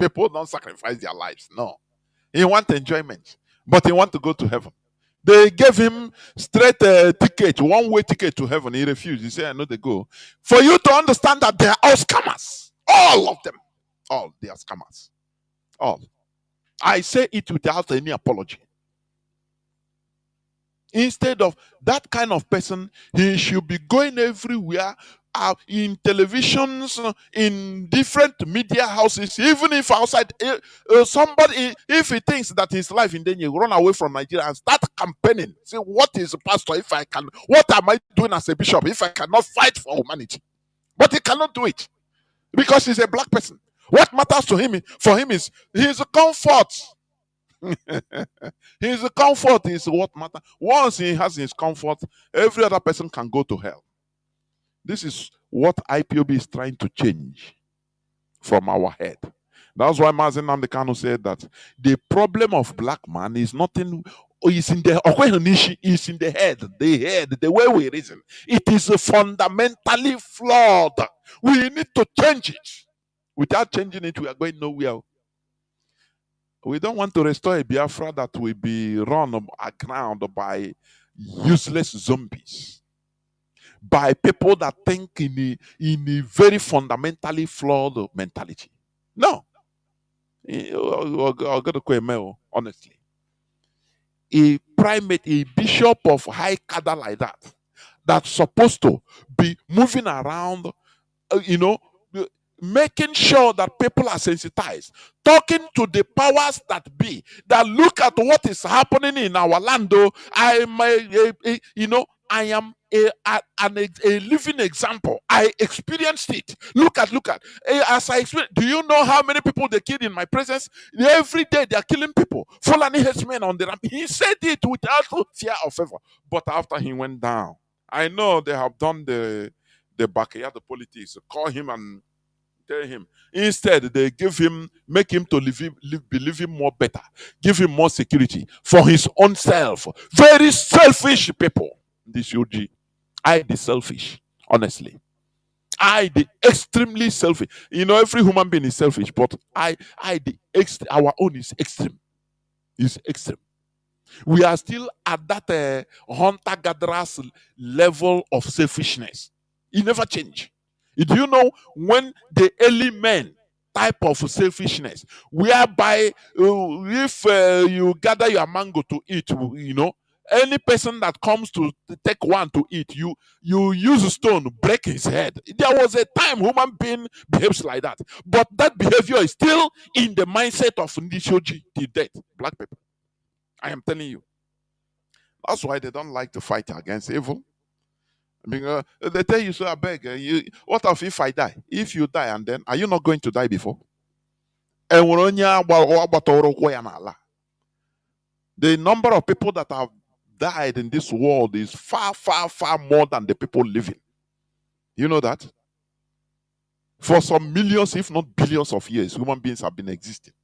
People don't sacrifice their lives. No. He wants enjoyment, but he wants to go to heaven. They gave him straight ticket, one-way ticket to heaven. He refused. He said, I know they go. For you to understand that they are all scammers. All of them. All. They are scammers. All. I say it without any apology. Instead of that kind of person, he should be going everywhere, in televisions, in different media houses, even if outside somebody, if he thinks that his life in danger, run away from Nigeria and start campaigning. Say, what is a pastor if I can? What am I doing as a bishop if I cannot fight for humanity? But he cannot do it because he's a black person. What matters to him, for him, is his comfort. His comfort is what matters. Once he has his comfort, every other person can go to hell. This is what IPOB is trying to change from our head. That's why Mazi Nnamdi Kanu said that the problem of black man is nothing. Is in the head, the way we reason. It is fundamentally flawed. We need to change it. Without changing it, we are going nowhere. We don't want to restore a Biafra that will be run aground by useless zombies, by people that think in a very fundamentally flawed mentality. No. I'll go to Kwemeo, honestly. A primate, a bishop of high cadre like that, that's supposed to be moving around, making sure that people are sensitized, talking to the powers that be, that look at what is happening in our land. I am a living example. I experienced it. Look at. As I experienced, do you know how many people they killed in my presence? Every day they are killing people. Fulani headsmen on the ramp. He said it without fear or favor. But after he went down, I know they have done the backyard politics. Call him and tell him. Instead, they make him to be living more better, give him more security for his own self. Very selfish people. This UG. The selfish, honestly. The extremely selfish. Every human being is selfish, but our own is extreme. Is extreme. We are still at that hunter-gatherers level of selfishness. It never change. Do you know when the early men type of selfishness, whereby if you gather your mango to eat, any person that comes to take one to eat, you use a stone, break his head. There was a time human being behaves like that. But that behavior is still in the mindset of Ndishoji till death, black people. I am telling you. That's why they don't like to fight against evil. Because they tell you, so I beg, what if I die? If you die, and then, are you not going to die before? The number of people that have died in this world is far, far, far more than the people living. You know that? For some millions, if not billions of years, human beings have been existing.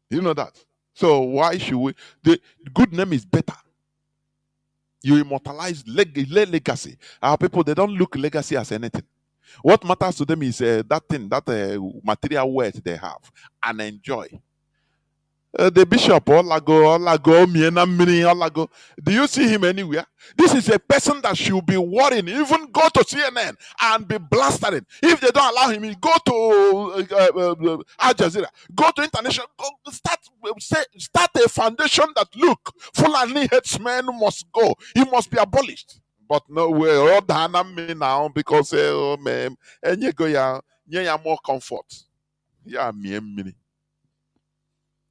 You know that? So why should we? The good name is better. You immortalize legacy. Our people, they don't look legacy as anything. What matters to them is that thing, that material wealth they have and enjoy. The bishop, Olago. Do you see him anywhere? This is a person that should be worrying. Even go to CNN and be blasting. If they don't allow him, he go to Al Jazeera, go to international, start a foundation that look, Fulani headsmen must go. He must be abolished. But no way, all done me now because and you go more comfort. Yeah, me.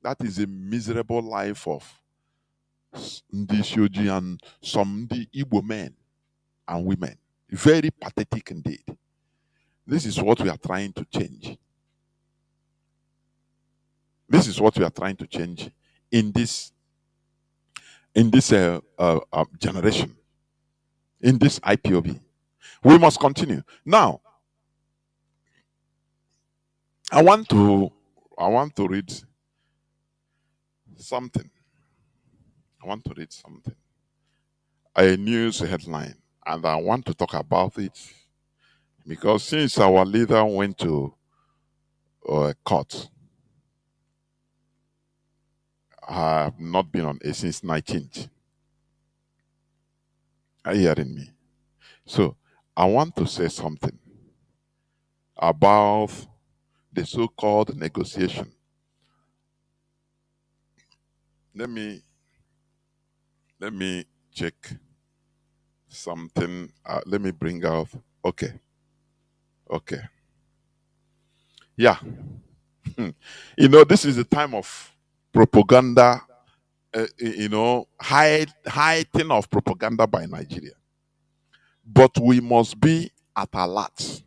That is a miserable life of Ndishoji and some Igbo men and women. Very pathetic indeed. This is what we are trying to change. This is what we are trying to change in this generation, in this IPOB. We must continue. Now, I want to read something. A news headline, and I want to talk about it because since our leader went to court. I have not been on a since 19th. Are you hearing me? So I want to say something about the so-called negotiation. Let me check something. Let me bring out. Okay, okay, yeah. This is the time of propaganda. Heighting of propaganda by Nigeria. But we must be at alert.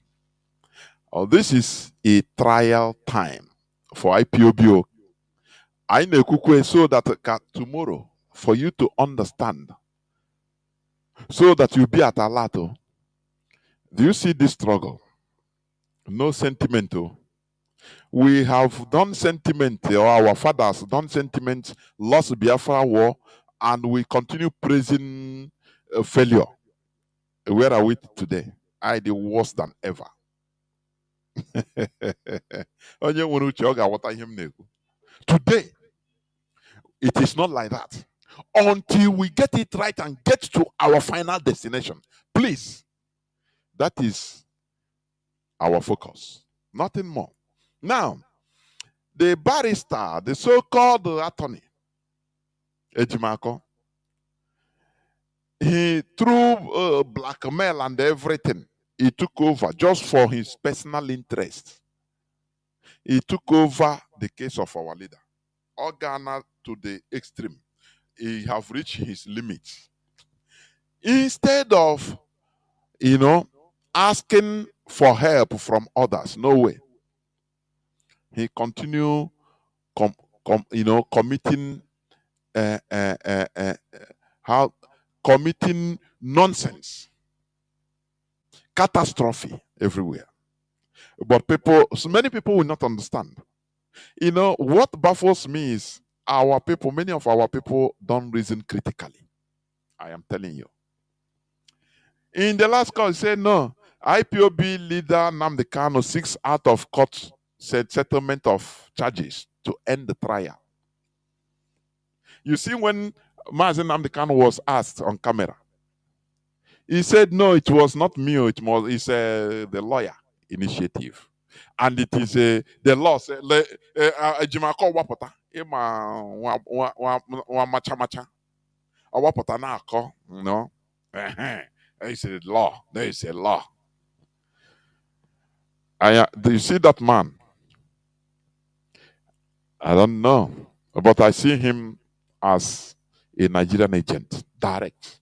This is a trial time for IPOBO. I know so that tomorrow, for you to understand, so that you be at alert. Do you see this struggle? No sentiment. We have done sentiment, or our fathers done sentiment, lost Biafra war, and we continue praising failure. Where are we today? The worse than ever. Today, it is not like that. Until we get it right and get to our final destination. Please, that is our focus. Nothing more. Now, the barrister, the so-called attorney, Ejimako, he through blackmail and everything, he took over just for his personal interest. He took over the case of our leader. Organa to the extreme. He have reached his limits. Instead of, asking for help from others, no way. He continue, committing, how committing nonsense, catastrophe everywhere. But so many people will not understand. What baffles me is our people. Many of our people don't reason critically. I am telling you. In the last call, he said no. IPOB leader Nnamdi Kanu seeks out of court settlement of charges to end the trial. You see, when Mazi Nnamdi Kanu was asked on camera, he said, no, it was not me. It's the lawyer initiative. And it is the law. Ejimako wapota. Wa macha macha. Wapota na ako. No. There is a law. There is a law. Do you see that man? I don't know. But I see him as a Nigerian agent. Direct.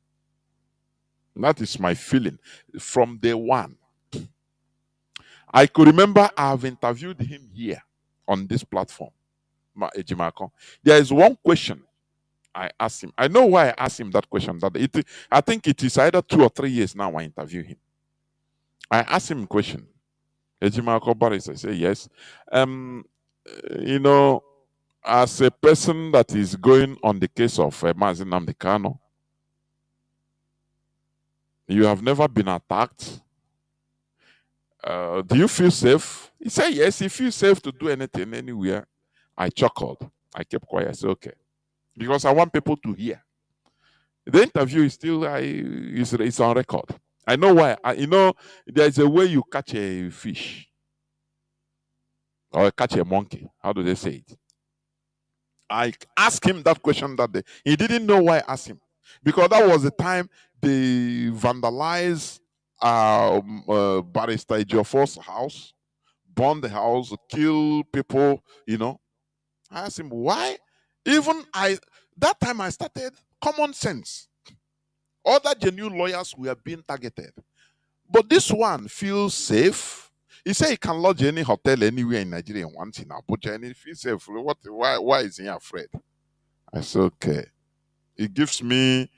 That is my feeling from day one. I could remember I've interviewed him here on this platform, Ejimako. There is one question I asked him. I know why I asked him that question. I think it is either 2 or 3 years now I interview him. I asked him a question. Ejimako Baris, I say yes. As a person that is going on the case of Mazi Nnamdi Kanu, you have never been attacked. Do you feel safe? He said, yes, he feels safe to do anything anywhere. I chuckled. I kept quiet. I said, okay. Because I want people to hear. The interview is still it's on record. I know why. There's a way you catch a fish or catch a monkey. How do they say it? I asked him that question that day. He didn't know why I asked him. Because that was the time they vandalized Barrister Ejiofor's house, burn the house, kill people, I asked him why. That time I started common sense. Other genuine lawyers were being targeted. But this one feels safe. He said he can lodge any hotel anywhere in Nigeria and once in Abuja and he feels safe. Why is he afraid? I said, okay. It gives me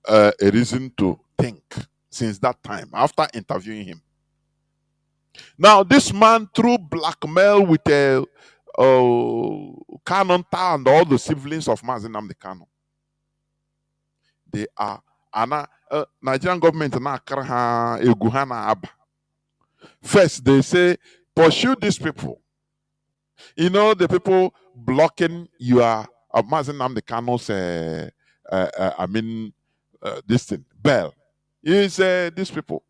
a reason to think since that time after interviewing him. Now, this man, through blackmail with a Kanu and all the siblings of Mazi Nnamdi Kanu, they are Nigerian government na First, they say pursue these people. You know, the people blocking your Mazi Nnamdi Kanu's this thing, bell. Is these people.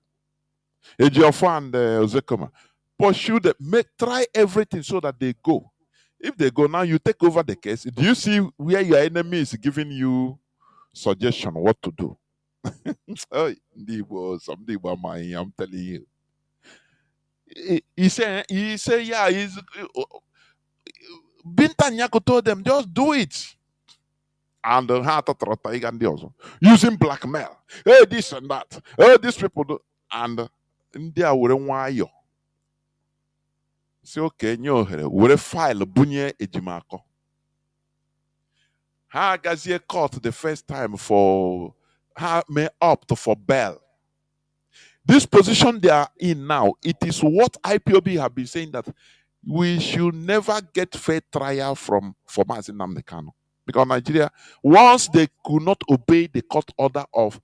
Ejiofor and Ozekoma. Pursue them, try everything so that they go. If they go now, you take over the case. Do you see where your enemy is giving you suggestion what to do? Oh, some Igbo man, I'm telling you. He say, yeah, Binta Nyako told them, just do it. And using blackmail. Hey, this and that. Hey, these people do. And they are wearing say okay, nyo here, we file bunye ejimako. Ha gazie court the first time for ha may opt for bail. This position they are in now, it is what IPOB have been saying that we should never get fair trial for Mazi Nnamdi Kanu. Because Nigeria, once they could not obey the court order of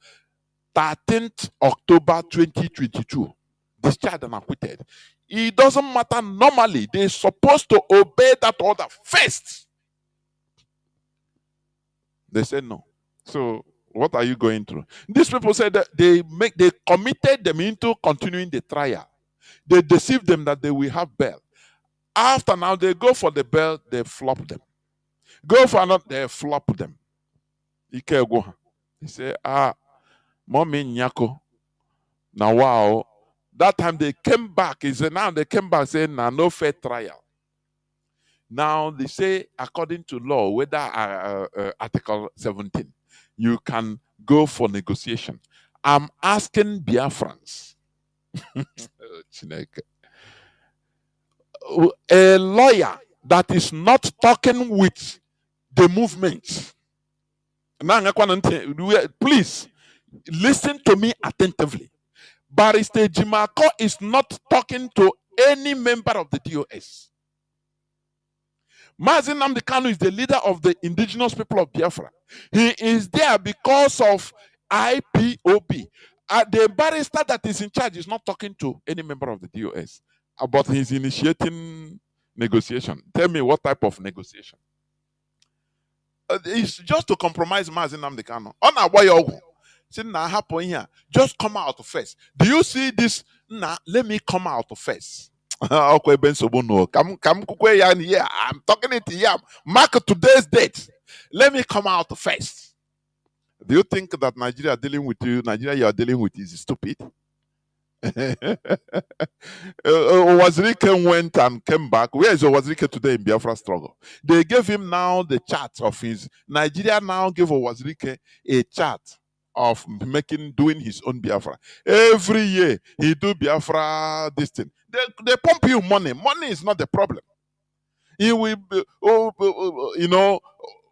13th October 2022, discharged and acquitted. It doesn't matter normally. They're supposed to obey that order first. They said no. So what are you going through? These people said that they committed them into continuing the trial. They deceived them that they will have bail. After now, they go for the bail, they flop them. Go for another, they flop them. He say, mommy nyako. Now wow. That time they came back. Now they came back saying, nah, no fair trial. Now they say, according to law, whether Article 17, you can go for negotiation. I'm asking Biafrans, a lawyer that is not talking with the movement. Please listen to me attentively. Barrister Jimako is not talking to any member of the DOS. Mazi Nnamdi Kanu is the leader of the indigenous people of Biafra. He is there because of IPOB. The barrister that is in charge is not talking to any member of the DOS, but he's initiating negotiation. Tell me what type of negotiation? It's just to compromise Mazi Nnamdi Kanu. Just come out first. Do you see this? Nah, let me come out first. I'm talking it here. Mark today's date. Let me come out first. Do you think that Nigeria dealing with you, Nigeria you are dealing with is stupid? Owazirike went and came back. Where is Owazirike today in Biafra struggle? They gave him now the chart of his. Nigeria now gave Owazirike a chart of doing his own Biafra. Every year he do Biafra this thing. They pump you money. Money is not the problem. He will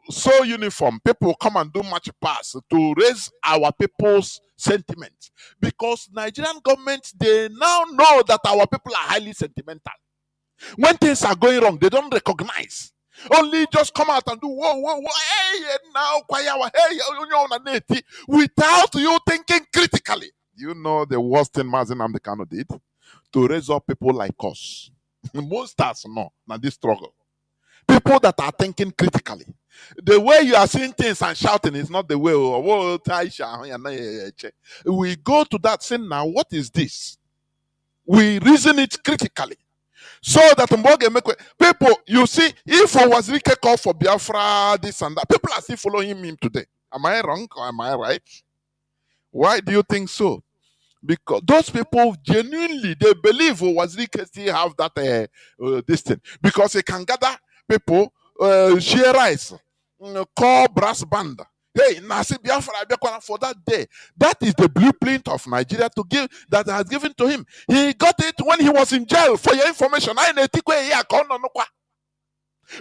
so uniform. People come and do march pass to raise our people's sentiment. Because Nigerian government, they now know that our people are highly sentimental. When things are going wrong, they don't recognize. Only just come out and do whoa, hey, now hey, without you thinking critically. You know the worst thing Mazi Nnamdi Kanu did? To raise up people like us. Most stars no, now this struggle. People that are thinking critically. The way you are seeing things and shouting is not the way. We go to that saying, now what is this? We reason it critically. So that people, you see, if Owazirike called for Biafra, this and that, people are still following him today. Am I wrong or am I right? Why do you think so? Because those people genuinely, they believe Owazirike still have that this thing. Because he can gather people, share rice, call brass band. Hey, Nasi Biafra for that day. That is the blueprint of Nigeria to give that has given to him. He got it when he was in jail. For your information,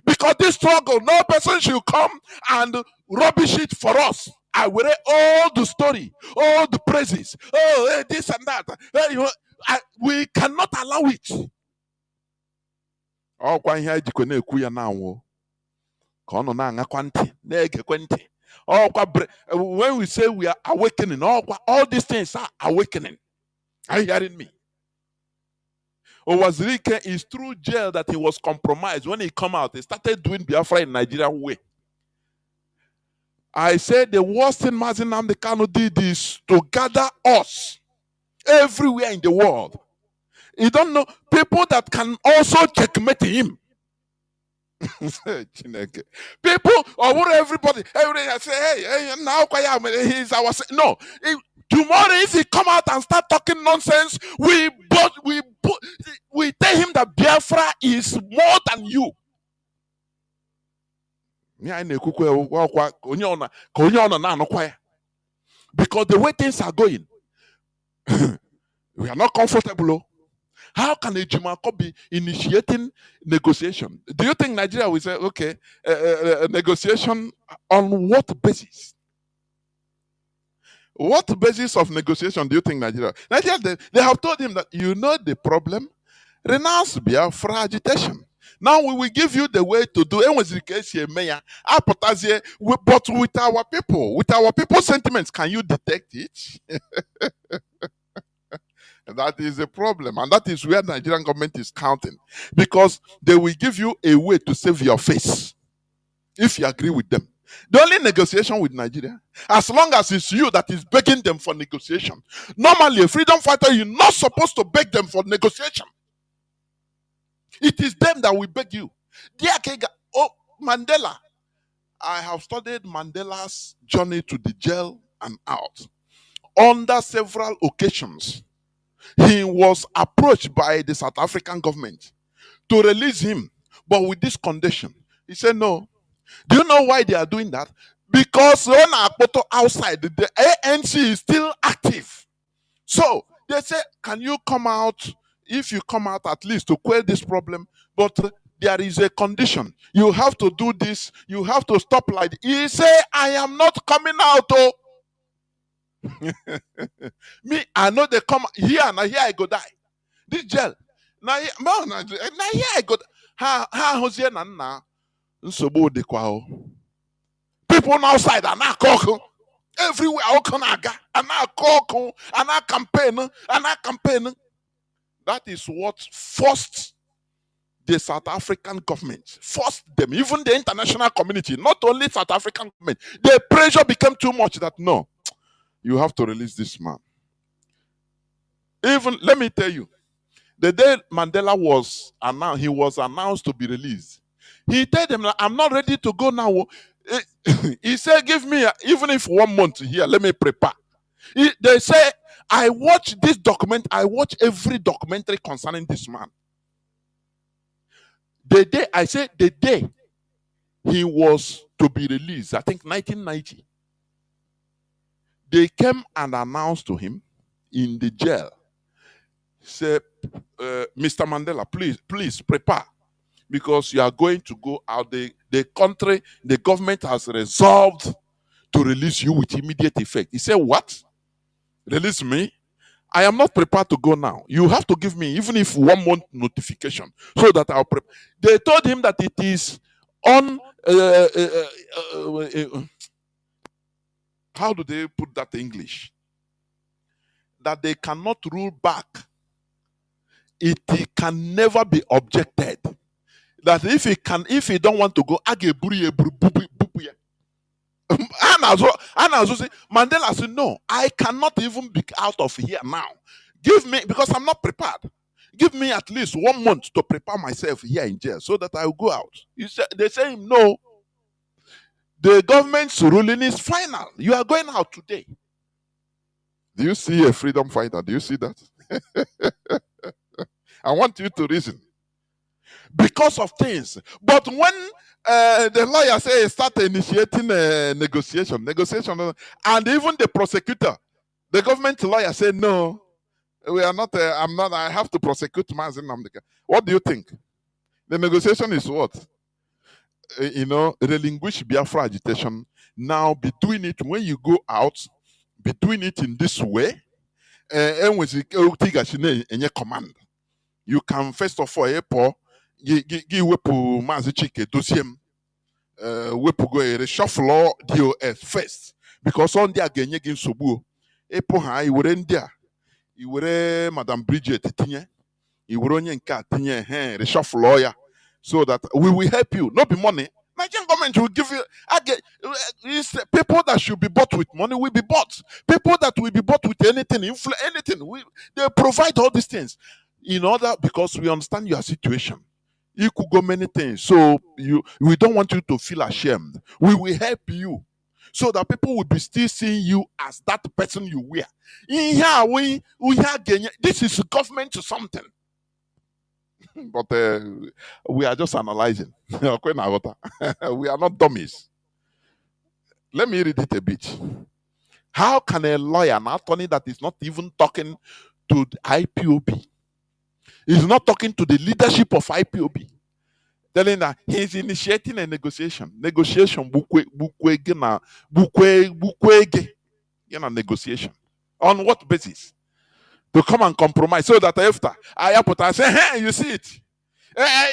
because this struggle, no person should come and rubbish it for us. I will read all the story, all the praises. Oh, this and that. We cannot allow it. When we say we are awakening, all these things are awakening. Are you hearing me? Owazirike is through jail that he was compromised. When he come out, he started doing Biafra in Nigeria way. I said the worst thing Mazi Nnamdi Kanu did is to gather us everywhere in the world. You don't know people that can also checkmate him. People or everybody say, hey, now he's our no. Tomorrow, if he come out and start talking nonsense, we tell him that Biafra is more than you. Because the way things are going, we are not comfortable. How can a Jumako be initiating negotiation? Do you think Nigeria will say, okay, negotiation on what basis? What basis of negotiation do you think Nigeria? Nigeria, they have told him that you know the problem, renounce Biafra agitation. Now we will give you the way to do it. But with our people's sentiments, can you detect it? That is a problem, and that is where the Nigerian government is counting, because they will give you a way to save your face if you agree with them. The only negotiation with Nigeria, as long as it's you that is begging them for negotiation. Normally, a freedom fighter, you're not supposed to beg them for negotiation. It is them that will beg you. Dear Kega, oh, Mandela. I have studied Mandela's journey to the jail and out. Under several occasions, he was approached by the South African government to release him, but with this condition. He said, no. Do you know why they are doing that? Because when Akpoto outside, the ANC is still active. So they say, can you come out? If you come out at least to quell this problem, but there is a condition. You have to do this. You have to stop like this. He said, I am not coming out. Oh. Me, I know they come here, now here I go die. This jail. Now here I go. People outside are not cooking. Everywhere and now campaign. That is what forced the South African government, forced them, even the international community, not only South African government. The pressure became too much that no, you have to release this man. Even, let me tell you, the day Mandela was announced, he was announced to be released. He told them, I'm not ready to go now. He said, give me, even if 1 month here, let me prepare. They say, I watch this document, I watch every documentary concerning this man. The day he was to be released, I think 1990, they came and announced to him in the jail, say, Mr. Mandela, please prepare, because you are going to go out. The country, the government has resolved to release you with immediate effect. He said, what? Release me? I am not prepared to go now. You have to give me, even if 1 month notification, so that I'll prepare. They told him that it is on, how do they put that in English? That they cannot rule back. It can never be objected. That if he don't want to go, Mandela said, no, I cannot even be out of here now. Give me, because I'm not prepared. Give me at least 1 month to prepare myself here in jail so that I will go out. They say, no, the government's ruling is final. You are going out today. Do you see a freedom fighter? Do you see that? I want you to reason. Because of things. But when the lawyer says start initiating negotiation, and even the prosecutor, the government lawyer said, no, we are not, I have to prosecute Mazi Nnamdi. What do you think? The negotiation is what? Relinquish Biafra agitation. Now be doing it when you go out, be doing it in this way, and when you command. You can first of all, give wepu Mazi Chike dosiem, wepu go reshuffle DOS first, because on there again you sobu. Epo ha iwere ndia, iwere Madam Bridget tinye, Iwuronye nke a tinye reshuffle lawyer so that we will help you. Not be money. Nigerian government will give you. It's people that should be bought with money will be bought. People that will be bought with anything, anything. They provide all these things in order because we understand your situation. You could go many things, so we don't want you to feel ashamed. We will help you so that people will be still seeing you as that person you were. In here, this is government to something. But we are just analyzing. We are not dummies. Let me read it a bit. How can a lawyer, an attorney that is not even talking to the IPOB, is not talking to the leadership of IPOB, telling that he's initiating a negotiation? Negotiation, negotiation. On what basis? To come and compromise so that after I say, hey, you see it.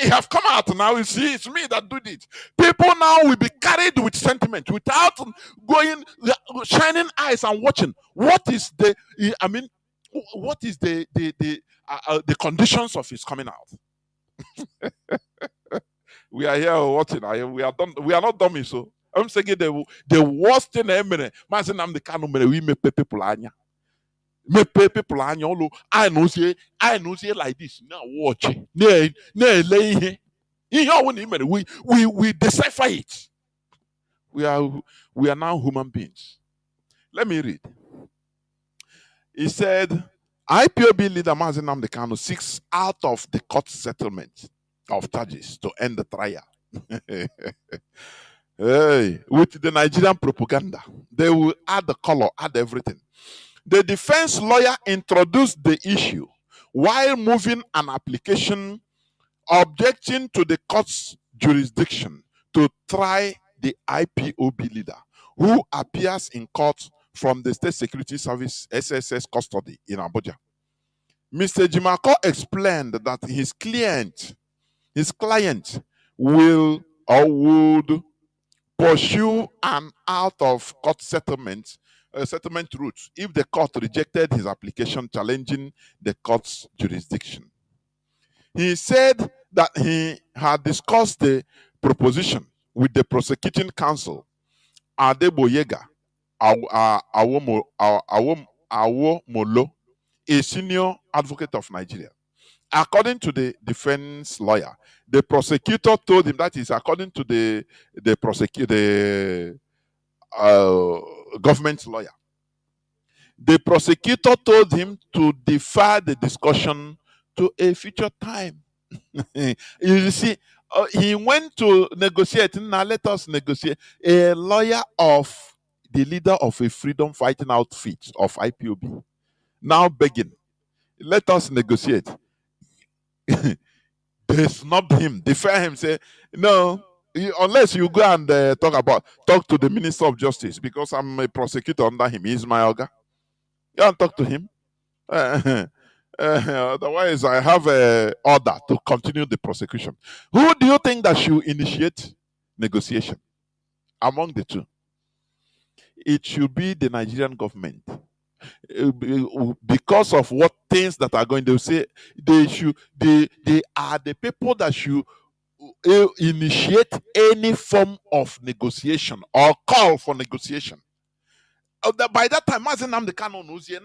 You have come out now. You see, it's me that did it. People now will be carried with sentiment without going, shining eyes and watching. What is the? I mean, what is the conditions of his coming out? We are here watching. We are done. We are not dummies. So I'm saying the worst thing ever. Mazi Nnamdi Kanu mere we make people anya. Make people anya olu. I know say like this. Now watch it. We decipher it. We are now human beings. Let me read. He said, IPOB leader Mazi Nnamdi Kanu seeks out of the court settlement of charges to end the trial. Hey, with the Nigerian propaganda, they will add the color, add everything. The defense lawyer introduced the issue while moving an application objecting to the court's jurisdiction to try the IPOB leader, who appears in court from the State Security Service SSS custody in Abuja. Mr. Jimako explained that his client will or would pursue an out-of-court settlement route if the court rejected his application challenging the court's jurisdiction. He said that he had discussed the proposition with the prosecuting counsel, Adeboyega Awomolo, a senior advocate of Nigeria. According to the defense lawyer, the prosecutor told him, that is according to the government lawyer, the prosecutor told him to defer the discussion to a future time. You see, he went to negotiate. Now let us negotiate. A lawyer of the leader of a freedom fighting outfit of IPOB now begging, let us negotiate. They snubbed him, defer him, say, no, unless you go and talk to the Minister of Justice, because I'm a prosecutor under him. He's my organ. You can talk to him. Otherwise, I have an order to continue the prosecution. Who do you think that should initiate negotiation among the two? It should be the Nigerian government. Because of what things that are going to say, they are the people that should initiate any form of negotiation or call for negotiation. By that time, Mazi Nnamdi Kanu knows me,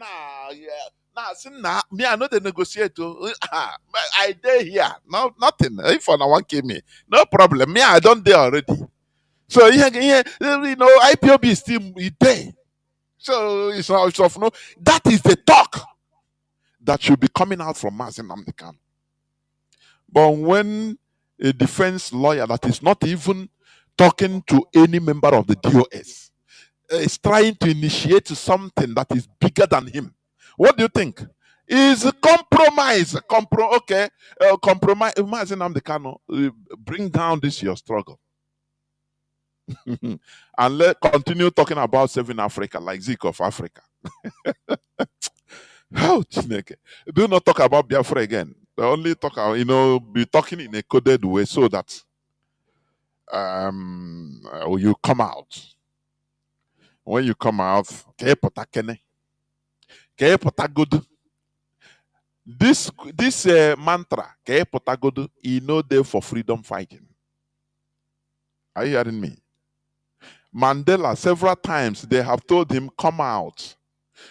I know the negotiator. I dare here. No, nothing. If on one came me, no problem. Me, I don't dare already. So IPOB is still there. So it's of no. That is the talk that should be coming out from Mazi Nnamdi Kanu. But when a defense lawyer that is not even talking to any member of the DOS is trying to initiate something that is bigger than him, what do you think? Is compromise. Compromise. Mazi Nnamdi Kanu, bring down this your struggle. And continue talking about saving Africa like Zeke of Africa. How do not talk about Biafra again. They only talk, be talking in a coded way so that you come out. When you come out, good. This mantra, ke potagodo, no there for freedom fighting. Are you hearing me? Mandela, several times they have told him, come out.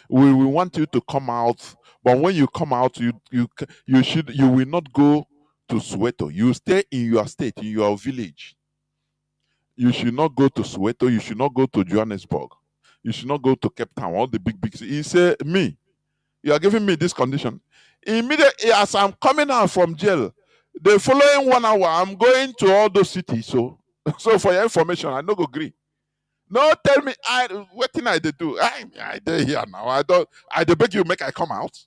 We want you to come out, but when you come out, you will not go to Soweto. You stay in your state, in your village. You should not go to Soweto. You should not go to Johannesburg. You should not go to Cape Town. All the big. He said, me, you are giving me this condition. Immediately as I'm coming out from jail, the following 1 hour, I'm going to all those cities. So for your information, I no go agree. No, tell me, what thing I did do? I did here now. I beg you, make I come out.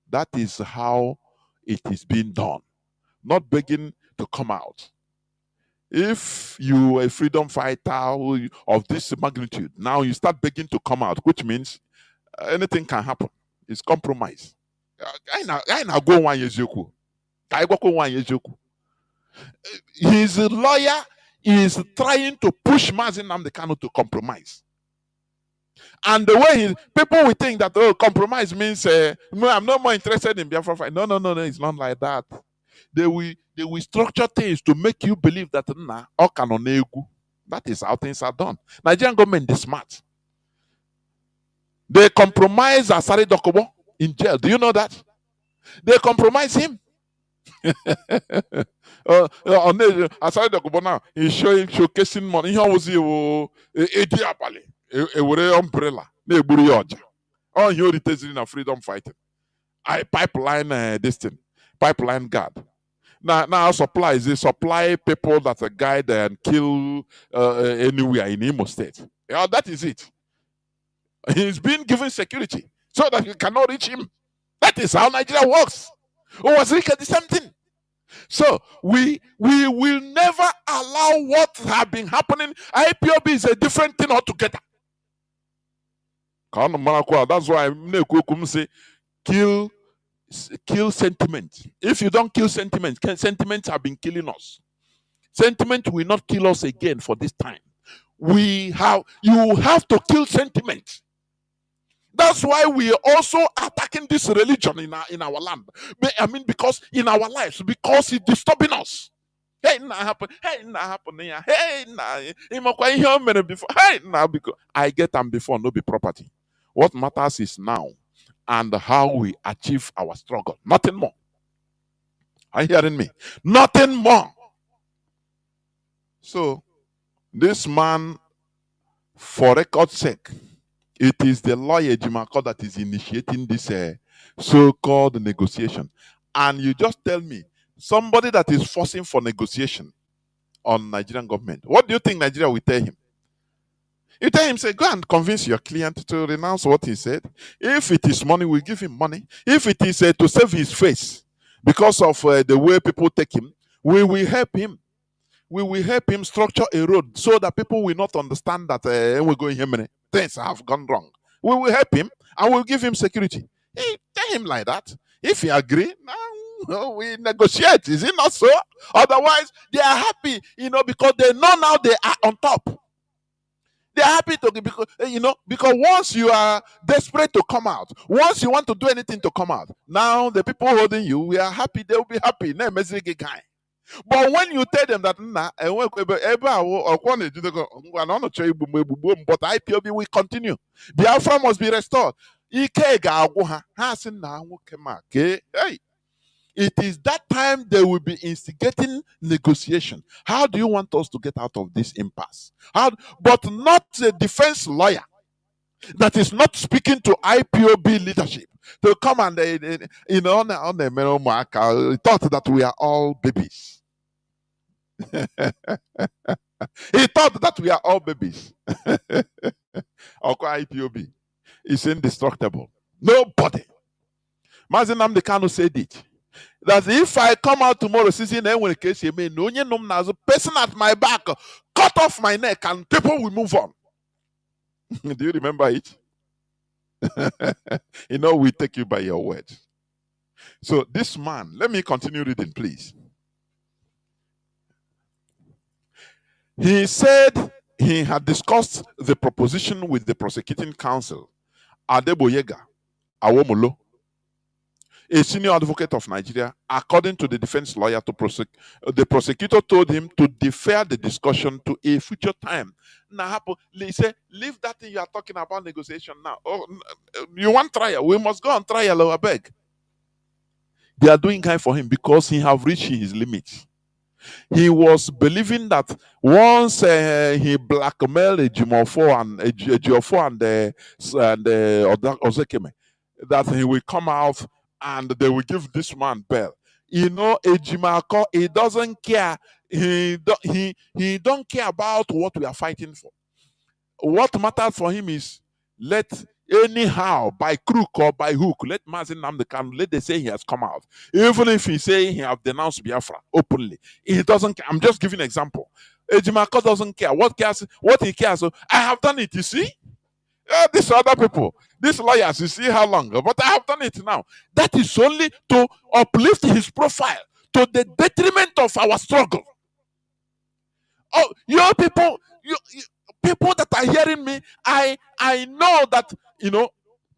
That is how it is being done. Not begging to come out. If you are a freedom fighter of this magnitude, now you start begging to come out, which means anything can happen. It's compromise. I now go 1 year. I go 1 year. His lawyer is trying to push Mazi Nnamdi Kanu to compromise. And the way people will think that compromise means no, I'm no more interested in Biafra fight. No, it's not like that. They will structure things to make you believe that that is how things are done. Nigerian government is smart. They compromise Asari Dokubo in jail. Do you know that? They compromise him. Asari Dokubo now he's showcasing money. He always a umbrella. Oh, he is in freedom fighting. I pipeline this thing, pipeline guard. Now supplies they supply people that are guide and kill anywhere in Imo State. Yeah, that is it. He's been given security so that you cannot reach him. That is how Nigeria works. Was the same thing? So we will never allow what have been happening. IPOB is a different thing altogether. That's why I say kill sentiment. If you don't kill sentiment, sentiments have been killing us. Sentiment will not kill us again for this time. You have to kill sentiment. That's why we are also attacking this religion in our land. I mean, because in our lives, because it's disturbing us. Hey, nah happen. Hey, nah happen. Hey, nah. Before. Hey, nah, because I get them before, no be property. What matters is now and how we achieve our struggle. Nothing more. Are you hearing me? Nothing more. So, this man, for record's sake, it is the lawyer Jimako that is initiating this so-called negotiation. And you just tell me, somebody that is forcing for negotiation on Nigerian government, what do you think Nigeria will tell him? You tell him, say, go and convince your client to renounce what he said. If it is money, we give him money. If it is to save his face because of the way people take him, we will help him. We will help him structure a road so that people will not understand that we're going here, things have gone wrong. We will help him and we'll give him security. Hey, tell him like that. If he agree, now we negotiate. Is it not so? Otherwise, they are happy, because they know now they are on top. They are happy to because once you are desperate to come out, once you want to do anything to come out, now the people holding you, we are happy. They will be happy. But when you tell them that but IPOB will continue, Biafra must be restored. It is that time they will be instigating negotiation. How do you want us to get out of this impasse? But not a defense lawyer that is not speaking to IPOB leadership to come and on the thought that we are all babies. He thought that we are all babies. IPOB is indestructible. Nobody. Mazi Nnamdi Kanu said it. That if I come out tomorrow, season when case you may no person at my back, cut off my neck, and people will move on. Do you remember it? We take you by your word. So this man, let me continue reading, please. He said he had discussed the proposition with the prosecuting counsel, Adeboyega Awomolo. a senior advocate of Nigeria, according to the defense lawyer, the prosecutor told him to defer the discussion to a future time. Now, he said, leave that thing you are talking about negotiation now. Oh, you want trial? We must go on trial, I beg. They are doing kind for him because he have reached his limits. He was believing that once he blackmailed Ejimofo and Ejiofor and Ozekeme, that he will come out and they will give this man bail. You know, Ejimako, he doesn't care. He don't care about what we are fighting for. What matters for him is let anyhow, by crook or by hook, let Mazi Nnamdi Kanu, let they say he has come out. Even if he say he have denounced Biafra openly, he doesn't care. I'm just giving an example. Ejimako doesn't care. What he cares, I have done it, you see? These other people, these lawyers, you see how long, but I have done it now. That is only to uplift his profile to the detriment of our struggle. Oh, your people, people that are hearing me, I know that, you know,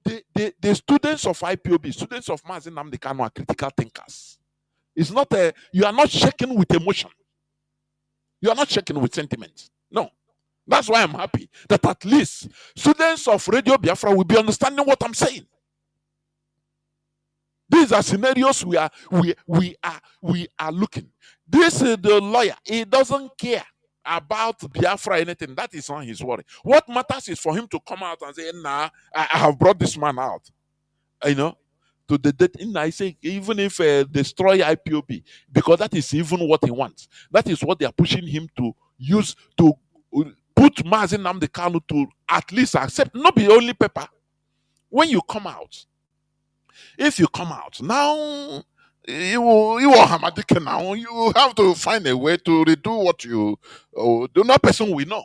the students of IPOB, students of Mazi Nnamdi Kanu are critical thinkers. It's not you are not shaken with emotion. You are not shaken with sentiment. No. That's why I'm happy that at least students of Radio Biafra will be understanding what I'm saying. These are scenarios we are looking. This is the lawyer. He doesn't care about Biafra anything. That is not his worry. What matters is for him to come out and say, nah, I have brought this man out. You know, to the death. I say, even if destroy IPOB, because that is even what he wants. That is what they are pushing him to use to put Mazi Nnamdi Kanu to at least accept, not be only paper. When you come out, if you come out now, you have to find a way to redo what you do. Not person we know.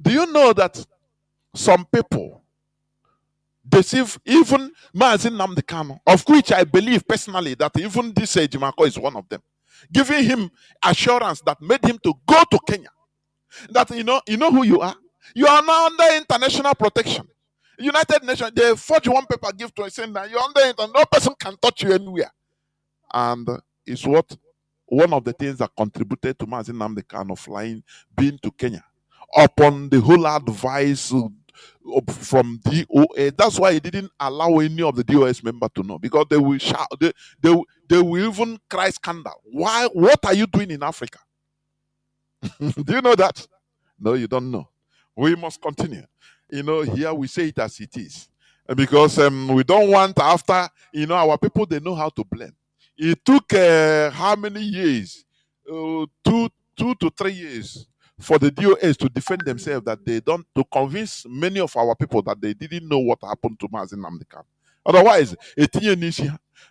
Do you know that some people deceive even Mazi Nnamdi Kanu, of which I believe personally that even this Ejimako is one of them, giving him assurance that made him to go to Kenya. That you know who you are. You are now under international protection. United Nations, they forge one paper, give to us saying that you're under it and no person can touch you anywhere. And it's what one of the things that contributed to Mazi Nnamdi Kanu flying, being to Kenya, upon the whole advice from DOA. That's why he didn't allow any of the DOS members to know, because they will shout, they will even cry scandal. Why? What are you doing in Africa? Do you know that? No, you don't know. We must continue. You know, here we say it as it is. Because we don't want after, our people, they know how to blame. It took how many years? 2 to 3 years for the DOS to defend themselves, that they don't, to convince many of our people that they didn't know what happened to Mazi Nnamdi Kanu. Otherwise,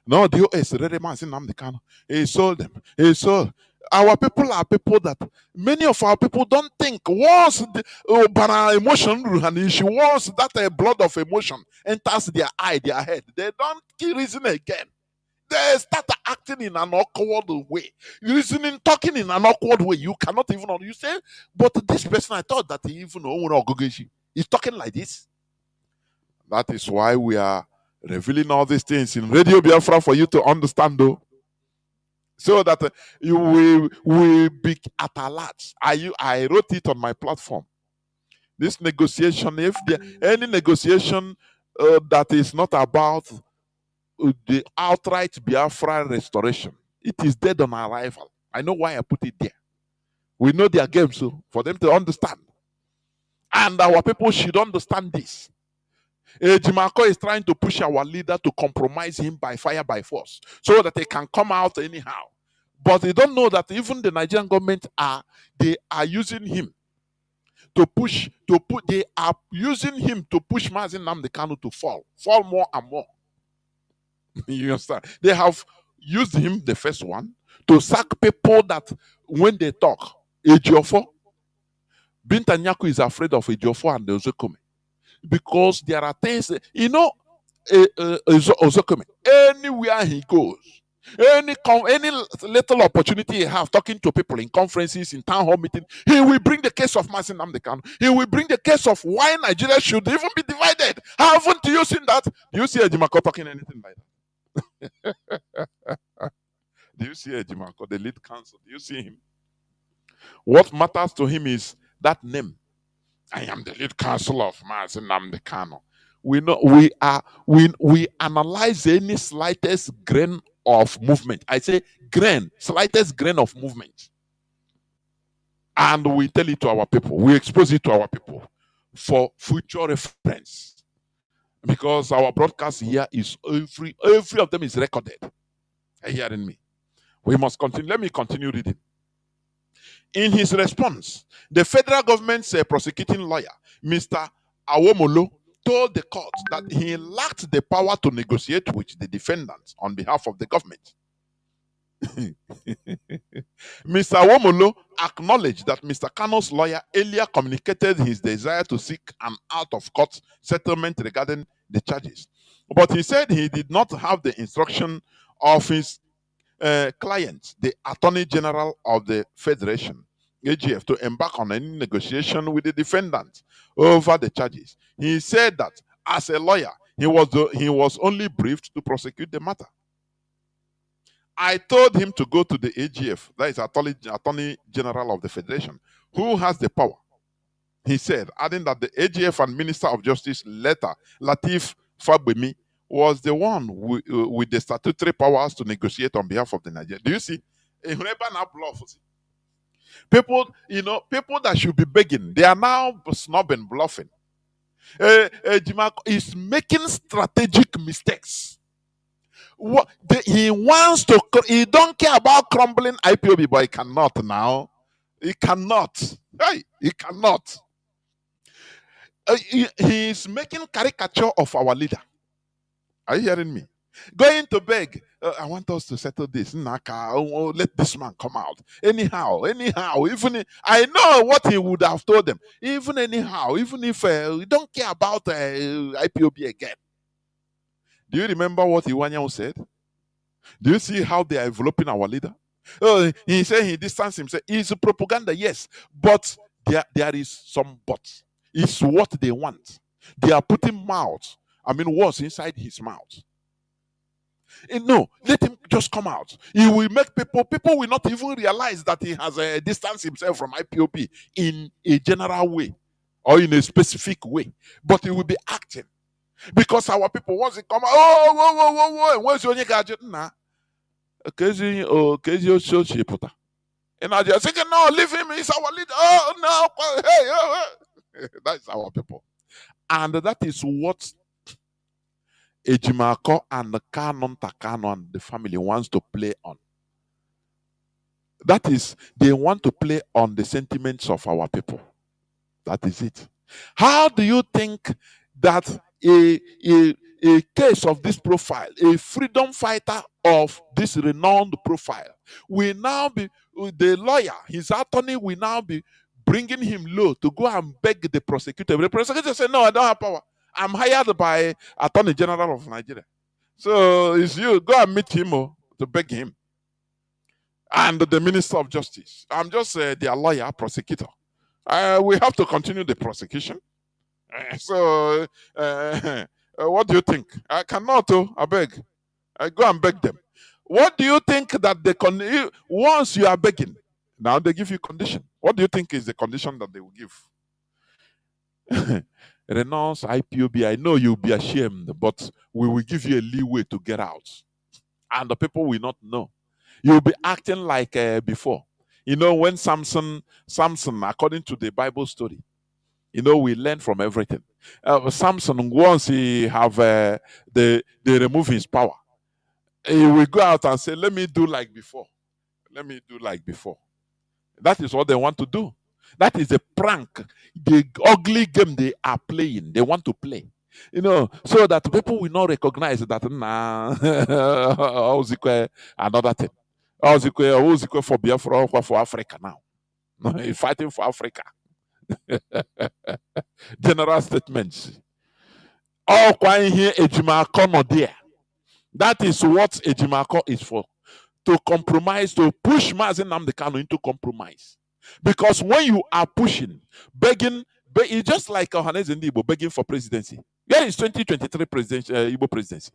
no, DOS really Mazi Nnamdi Kanu. He sold them. He sold. Our people are people that many of our people don't think. Once the emotion, once that blood of emotion enters their eye, their head, they don't reason again. They start acting in an awkward way, reasoning, talking in an awkward way. You cannot even you say, but this person, I thought that he even is talking like this. That is why we are revealing all these things in Radio Biafra for you to understand, though. So that you will be at alert. I wrote it on my platform. This negotiation, if there any negotiation that is not about the outright Biafra restoration, it is dead on arrival. I know why I put it there. We know their game, so for them to understand. And our people should understand this. Ejimako is trying to push our leader to compromise him by fire, by force, so that they can come out anyhow. But they don't know that even the Nigerian government are using him to push, they are using him to push Mazi Nnamdi Kanu to fall more and more. You understand? They have used him, the first one, to sack people that when they talk, Ejiofor, Binta Nyako is afraid of Ejiofor and Ozekome. Because there are things, Ozekome, anywhere he goes, any little opportunity he have talking to people in conferences, in town hall meetings, he will bring the case of Mazi Nnamdi Kanu. He will bring the case of why Nigeria should even be divided. Haven't you seen that? Do you see Ejimako talking anything like that? Do you see Ejimako, the lead counsel? Do you see him? What matters to him is that name. I am the lead counsel of Mazi Nnamdi Kanu. We know we analyze any slightest grain of movement. I say grain, slightest grain of movement. And we tell it to our people. We expose it to our people for future reference. Because our broadcast here is every of them is recorded. Are you hearing me? We must continue. Let me continue reading. In his response, the federal government's prosecuting lawyer, Mr. Awomolo, told the court that he lacked the power to negotiate with the defendants on behalf of the government. Mr. Awomolo acknowledged that Mr. Kanu's lawyer earlier communicated his desire to seek an out-of-court settlement regarding the charges. But he said he did not have the instruction of his client, the Attorney General of the Federation, AGF, to embark on any negotiation with the defendant over the charges. He said that as a lawyer, he was only briefed to prosecute the matter. I told him to go to the AGF, that is Attorney General of the Federation, who has the power. He said, adding that the AGF and Minister of Justice Latif Fagbemi was the one with the statutory powers to negotiate on behalf of the Nigerians. Do you see? People, people that should be begging, they are now snobbing, bluffing. Jimako is making strategic mistakes. He wants to, he don't care about crumbling IPOB, but he cannot now. He cannot. Hey, he cannot. He is making caricature of our leader. Are you hearing me? Going to beg, I want us to settle this. Let this man come out. Anyhow, even I know what he would have told them. Even anyhow, even if you don't care about IPOB again. Do you remember what Iwanyan said? Do you see how they are enveloping our leader? He said he distanced himself. It's propaganda, yes, but there is some but. It's what they want. They are putting words inside his mouth. No, let him just come out. He will make people will not even realize that he has distanced himself from IPOB in a general way or in a specific way. But he will be acting. Because our people, once they come out, whoa, where's your gadget? Nah. And I just thinking, no, leave him, he's our leader. Oh, no, hey. That's our people. And that is what Ejimako and the Takano and the family wants to play on. That is, they want to play on the sentiments of our people. That is it. How do you think that a case of this profile, a freedom fighter of this renowned profile, will now be, the lawyer, his attorney will now be bringing him low to go and beg the prosecutor. The prosecutor said, no, I don't have power. I'm hired by Attorney General of Nigeria. So it's you. Go and meet him to beg him. And the Minister of Justice. I'm just their lawyer, prosecutor. We have to continue the prosecution. So what do you think? I cannot, I beg. I go and beg them. What do you think that once you are begging, now they give you condition. What do you think is the condition that they will give? Renounce IPOB. I know you'll be ashamed, but we will give you a leeway to get out. And the people will not know. You'll be acting like before. When Samson, according to the Bible story, we learn from everything. Samson, once he have they remove his power, he will go out and say, let me do like before. Let me do like before. That is what they want to do. That is the prank, the ugly game they are playing. They want to play. So that people will not recognize that another thing. For Biafra or for Africa now. He's fighting for Africa. General statements. All quite here Ejimako not there. That is what Ejimako is for. To compromise, to push Mazi Nnamdi Kanu into compromise. Because when you are pushing, begging, it's just like Ohaneze Ndigbo begging for presidency. Where is 2023 Igbo presidency?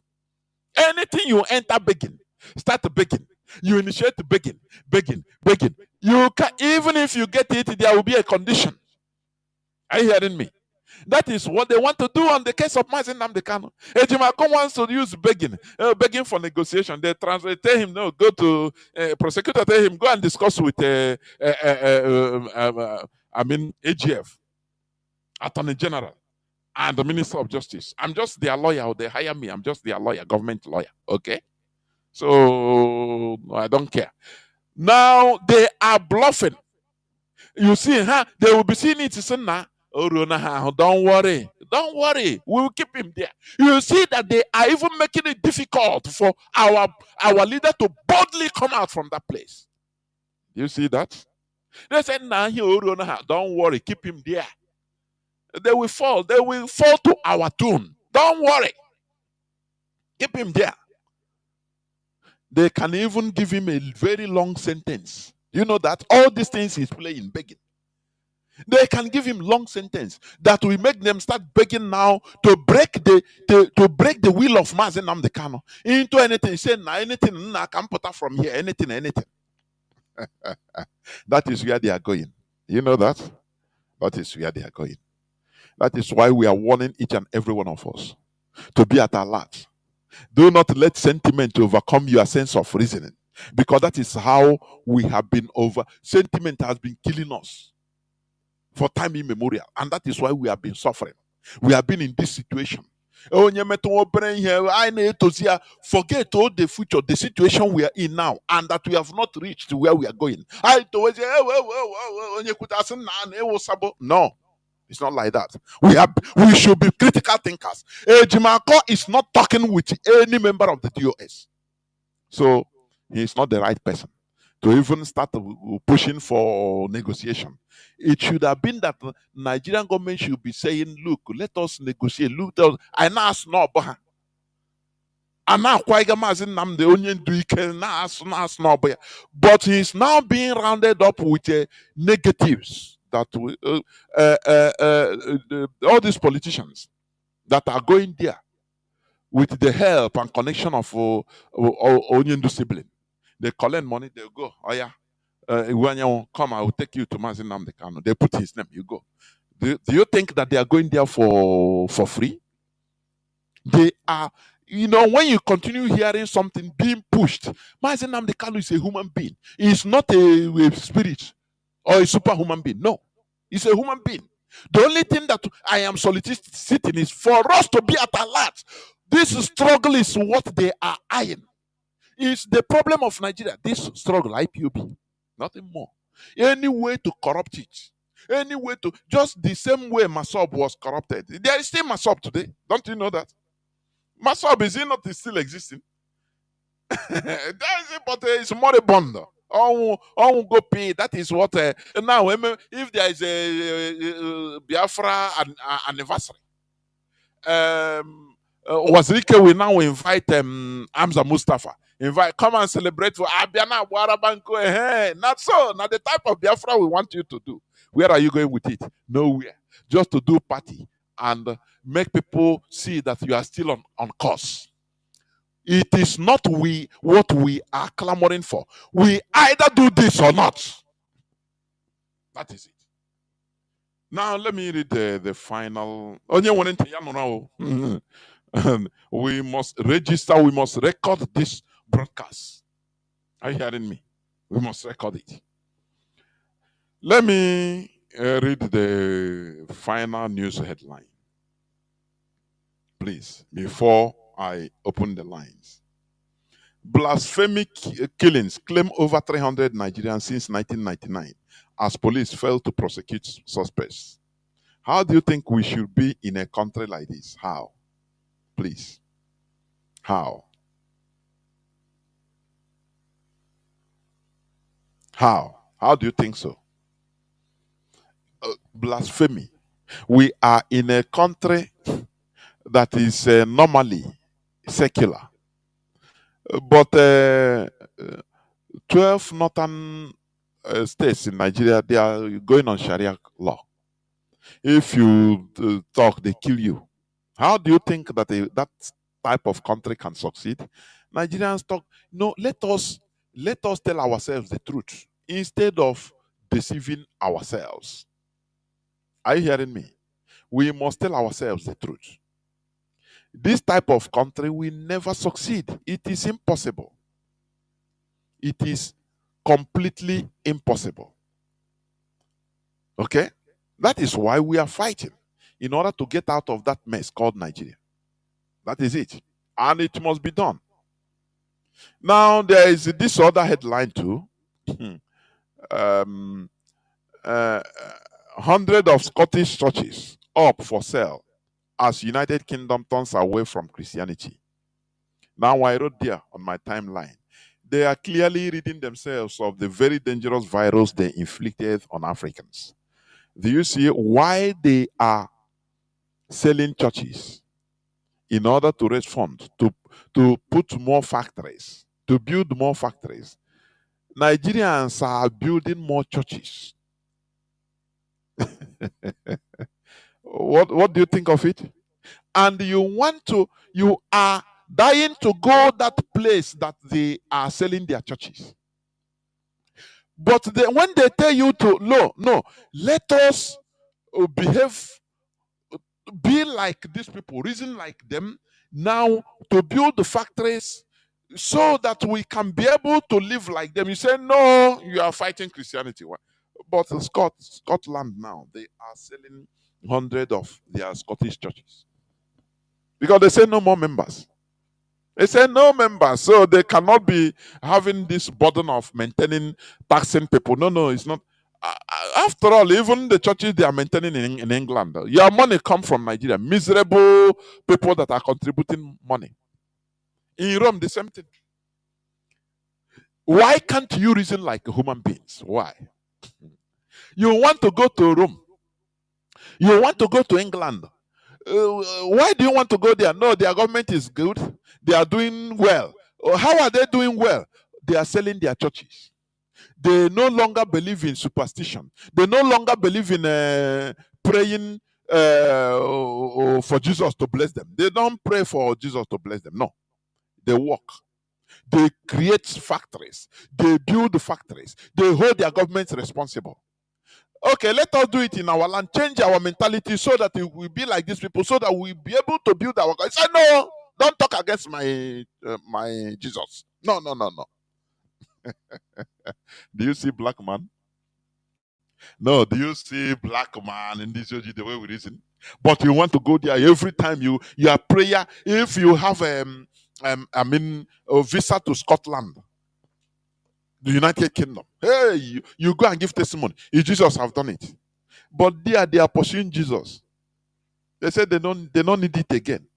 Anything you enter begging, start begging. You initiate begging, begging, begging. You can, even if you get it, there will be a condition. Are you hearing me? That is what they want to do on the case of Mazi Nnamdi Kanu. Ejimako wants to use begging, begging for negotiation. They translate, tell him, no, go to prosecutor, tell him, go and discuss with, AGF, Attorney General, and the Minister of Justice. I'm just their lawyer, or they hire me. I'm just their lawyer, government lawyer. Okay? So I don't care. Now they are bluffing. You see, huh? They will be seeing it. Oh, don't worry. Don't worry. We will keep him there. You see that they are even making it difficult for our leader to boldly come out from that place. You see that? They said, nah, don't worry, keep him there. They will fall. They will fall to our tune. Don't worry. Keep him there. They can even give him a very long sentence. You know that all these things he's playing, begging. They can give him long sentence that will make them start begging now to break the will of Mazi Nnamdi Kanu into anything. Say nah, anything I can put out from here, anything. That is where they are going. You know that? That is where they are going. That is why we are warning each and every one of us to be at alert. Do not let sentiment overcome your sense of reasoning, because that is how we have been over. Sentiment has been killing us for time immemorial, and that is why we have been suffering. We have been in this situation. Forget all the future, the situation we are in now, and that we have not reached where we are going. No, it's not like that. We should be critical thinkers. Ejimako is not talking with any member of the DOS. So he is not the right person to even start pushing for negotiation. It should have been that the Nigerian government should be saying, look, let us negotiate. Look, I now know about but he's now being rounded up with negatives that all these politicians that are going there with the help and connection of Onyendu sibling. They collect money, they go, oh yeah, when you come, I will take you to Mazi Nnamdi Kanu. They put his name, you go. Do you think that they are going there for free? They are, when you continue hearing something being pushed, Mazi Nnamdi Kanu is a human being. He's not a spirit or a superhuman being. No, he's a human being. The only thing that I am soliciting is for us to be at alert. This struggle is what they are eyeing. It's the problem of Nigeria. This struggle, IPOB, nothing more. Any way to corrupt it, any way to, just the same way Masob was corrupted. There is still Masob today. Don't you know that? Masob, is he not still existing? There is it, but it's moribund. Oh, go pay. That is what. Now, if there is a Biafra anniversary, Wazirike will now invite Hamza Mustafa. Come and celebrate for Abiana Warabanko. Not so. Not the type of Biafra we want you to do. Where are you going with it? Nowhere. Just to do party and make people see that you are still on course. It is not what we are clamoring for. We either do this or not. That is it. Now let me read the final. We must register, we must record this broadcast. Are you hearing me? We must record it. Let me read the final news headline, please, before I open the lines. Blasphemic killings claim over 300 Nigerians since 1999 as police failed to prosecute suspects. How do you think we should be in a country like this? How? Please. How? How? How do you think so? Blasphemy. We are in a country that is normally secular. But 12 northern states in Nigeria, they are going on Sharia law. If you talk, they kill you. How do you think that type of country can succeed. Nigerians talk, no, let us tell ourselves the truth instead of deceiving ourselves. Are you hearing me? We must tell ourselves the truth. This type of country will never succeed. It is impossible. It is completely impossible. Okay? That is why we are fighting in order to get out of that mess called Nigeria. That is it. And it must be done. Now, there is this other headline too. um, uh, 100 of Scottish churches up for sale as United Kingdom turns away from Christianity. Now, I wrote there on my timeline. They are clearly ridding themselves of the very dangerous virus they inflicted on Africans. Do you see why they are selling churches? In order to raise funds, to put more factories, to build more factories. Nigerians are building more churches. What do you think of it? And you are dying to go that place that they are selling their churches. But when they tell you to, no, let us behave, be like these people, reason like them, now to build the factories so that we can be able to live like them. You say, no, you are fighting Christianity. But Scotland now, they are selling 100 of their Scottish churches. Because they say no more members. They say no members, so they cannot be having this burden of maintaining, taxing people. No, it's not. After all, even the churches they are maintaining in England, your money come from Nigeria. Miserable people that are contributing money. In Rome, the same thing. Why can't you reason like human beings? Why? You want to go to Rome. You want to go to England. Why do you want to go there? No, their government is good. They are doing well. How are they doing well? They are selling their churches. They no longer believe in superstition. They no longer believe in praying for Jesus to bless them. They don't pray for Jesus to bless them. No. They work. They create factories. They build factories. They hold their governments responsible. Okay, let us do it in our land. Change our mentality so that it will be like these people, so that we'll be able to build our. I said, no, don't talk against my Jesus. No. Do you see black man? No, do you see black man in this the way we reason? But you want to go there every time your prayer. If you have a visa to Scotland, the United Kingdom, hey, you go and give testimony. If Jesus have done it, but they are pursuing Jesus. They said they don't need it again.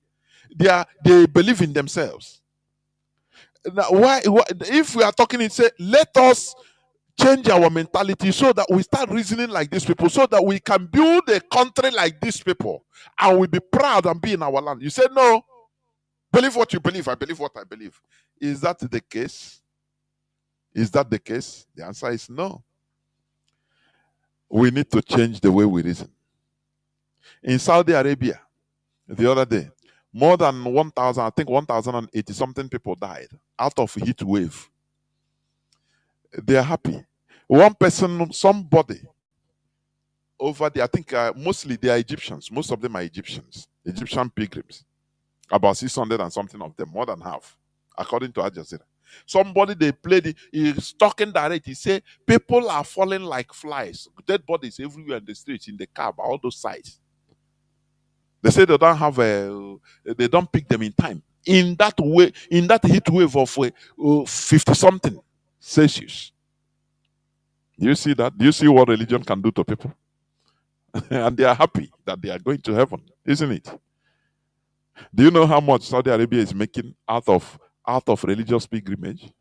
They believe in themselves. Now, why if we are talking, it say let us change our mentality so that we start reasoning like these people, so that we can build a country like these people, and we be proud and be in our land. You say no, believe what you believe. I believe what I believe. Is that the case? Is that the case? The answer is no. We need to change the way we reason. In Saudi Arabia, the other day, more than 1,000, I think 1,080 something people died out of heat wave. They are happy. One person, somebody over there, I think mostly they are Egyptians. Most of them are Egyptians, Egyptian pilgrims. About 600 and something of them, more than half, according to Al Jazeera. Somebody they played, he's talking direct. He say people are falling like flies, dead bodies everywhere in the streets, in the cab, all those sides. They say they don't have they don't pick them in time. In that way, in that heat wave of 50 something Celsius. Do you see that? Do you see what religion can do to people? And they are happy that they are going to heaven, isn't it? Do you know how much Saudi Arabia is making out of religious pilgrimage?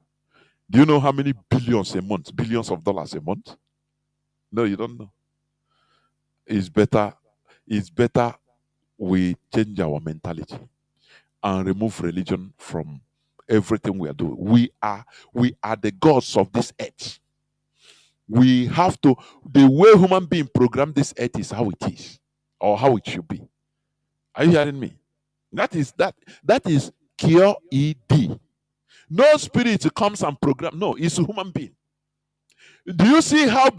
Do you know how many billions a month, billions of dollars a month? No, you don't know. It's better we change our mentality and remove religion from everything we are doing. We are the gods of this earth. We have to, the way human being programmed this earth is how it is, or how it should be. Are you hearing me? That is cure ed. No spirit comes and program. No, it's a human being. Do you see how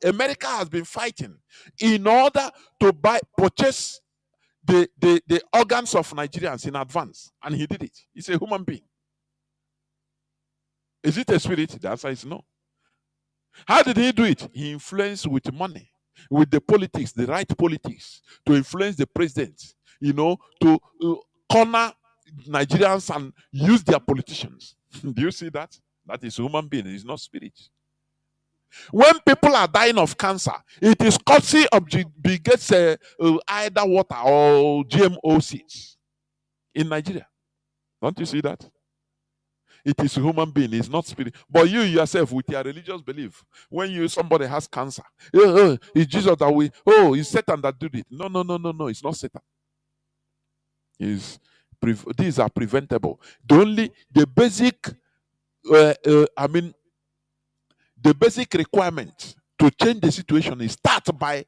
America has been fighting in order to purchase the organs of Nigerians in advance, and he did it. He's a human being. Is it a spirit? The answer is no. How did he do it? He influenced with money, with the politics, the right politics, to influence the president, to corner Nigerians and use their politicians. Do you see that? That is human being, it is not spirit. When people are dying of cancer, it is courtesy of Bill Gates, either water or GMO seeds in Nigeria. Don't you see that? It is a human being, it's not spirit. But you yourself, with your religious belief, when somebody has cancer, it's Jesus that it's Satan that did it. No, it's not Satan. These are preventable. The basic requirement to change the situation is start by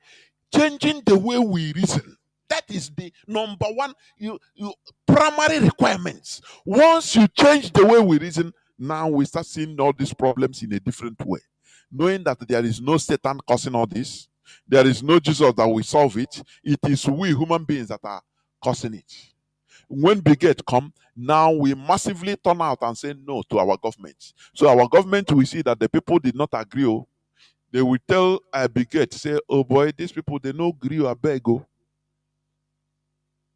changing the way we reason. That is the number one primary requirements. Once you change the way we reason, now we start seeing all these problems in a different way. Knowing that there is no Satan causing all this, there is no Jesus that will solve it. It is we human beings that are causing it. When Brigade come, now we massively turn out and say no to our government. So our government will see that the people did not agree. They will tell Brigade, say, oh boy, these people, they no agree, I beg go.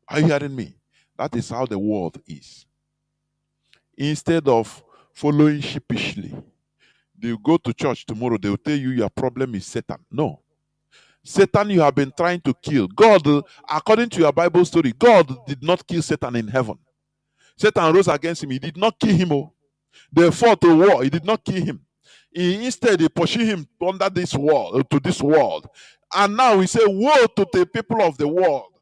Are you hearing me? That is how the world is. Instead of following sheepishly, they go to church tomorrow, they will tell you your problem is Satan. No. Satan you have been trying to kill. God, according to your Bible story, God did not kill Satan in heaven. Satan rose against him. He did not kill him. They fought a war. He did not kill him. Instead, he pursued him under this wall, to this world. And now he said, woe to the people of the world.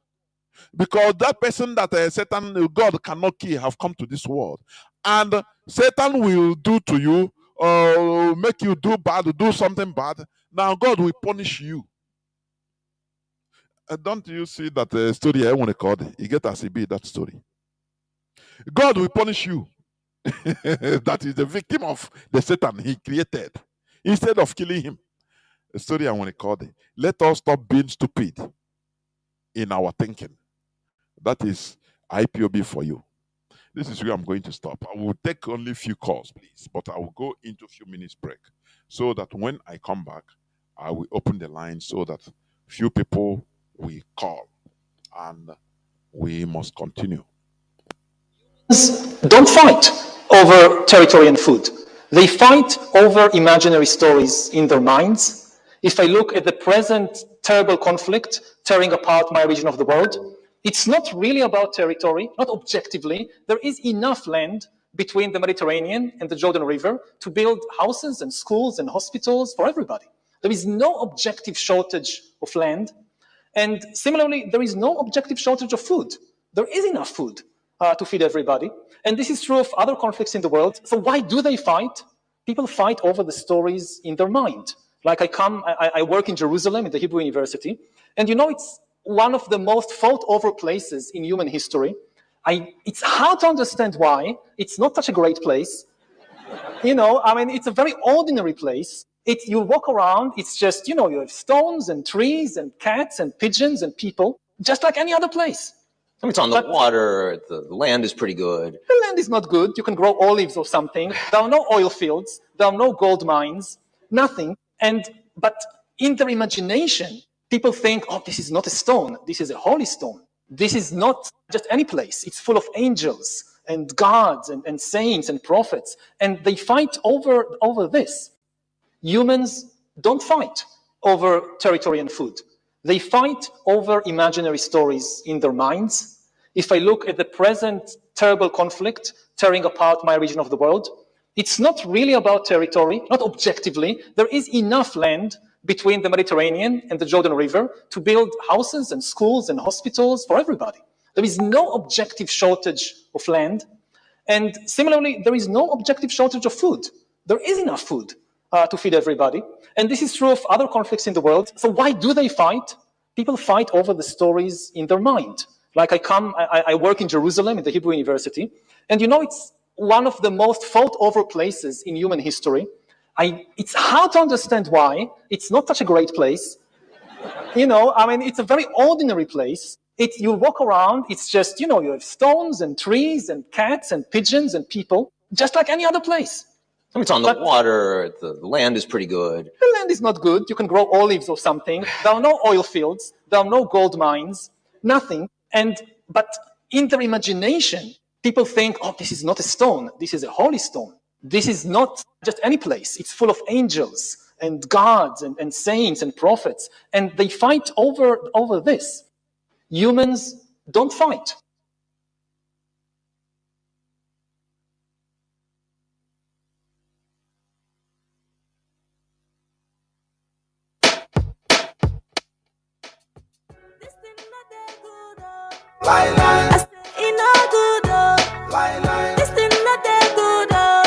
Because that person that Satan, God cannot kill, have come to this world. And Satan will do to you, make you do something bad. Now God will punish you. Don't you see that story I want to call it? You get as it be that story. God will punish you. That is the victim of the Satan he created. Instead of killing him. The story I want to call it. Let us stop being stupid in our thinking. That is IPOB for you. This is where I'm going to stop. I will take only a few calls, please, but I will go into a few minutes break so that when I come back, I will open the line so that few people will call and we must continue. Don't fight over territory and food. They fight over imaginary stories in their minds. If I look at the present terrible conflict tearing apart my region of the world, it's not really about territory, not objectively. There is enough land between the Mediterranean and the Jordan River to build houses and schools and hospitals for everybody. There is no objective shortage of land. And similarly, there is no objective shortage of food. There is enough food to feed everybody. And this is true of other conflicts in the world. So why do they fight? People fight over the stories in their mind. Like I work in Jerusalem at the Hebrew University, and it's one of the most fought over places in human history. It's hard to understand why. It's not such a great place. It's a very ordinary place. You walk around, it's just, you have stones and trees and cats and pigeons and people, just like any other place. It's on the water, the land is pretty good. The land is not good. You can grow olives or something. There are no oil fields. There are no gold mines. Nothing. But in their imagination, people think, oh, this is not a stone. This is a holy stone. This is not just any place. It's full of angels and gods and saints and prophets. And they fight over this. Humans don't fight over territory and food. They fight over imaginary stories in their minds. If I look at the present terrible conflict tearing apart my region of the world, it's not really about territory, not objectively. There is enough land between the Mediterranean and the Jordan River to build houses and schools and hospitals for everybody. There is no objective shortage of land. And similarly, there is no objective shortage of food. There is enough food to feed everybody. And this is true of other conflicts in the world. So why do they fight? People fight over the stories in their mind. Like I work in Jerusalem in the Hebrew University, and it's one of the most fought over places in human history. It's hard to understand why. It's not such a great place. It's a very ordinary place. You walk around, it's just, you have stones and trees and cats and pigeons and people, just like any other place. It's on the water, the land is pretty good. The land is not good. You can grow olives or something. There are no oil fields. There are no gold mines. Nothing. But in their imagination, people think, oh, this is not a stone. This is a holy stone. This is not just any place. It's full of angels and gods and saints and prophets. And they fight over this. Humans don't fight. This thing not that good, oh.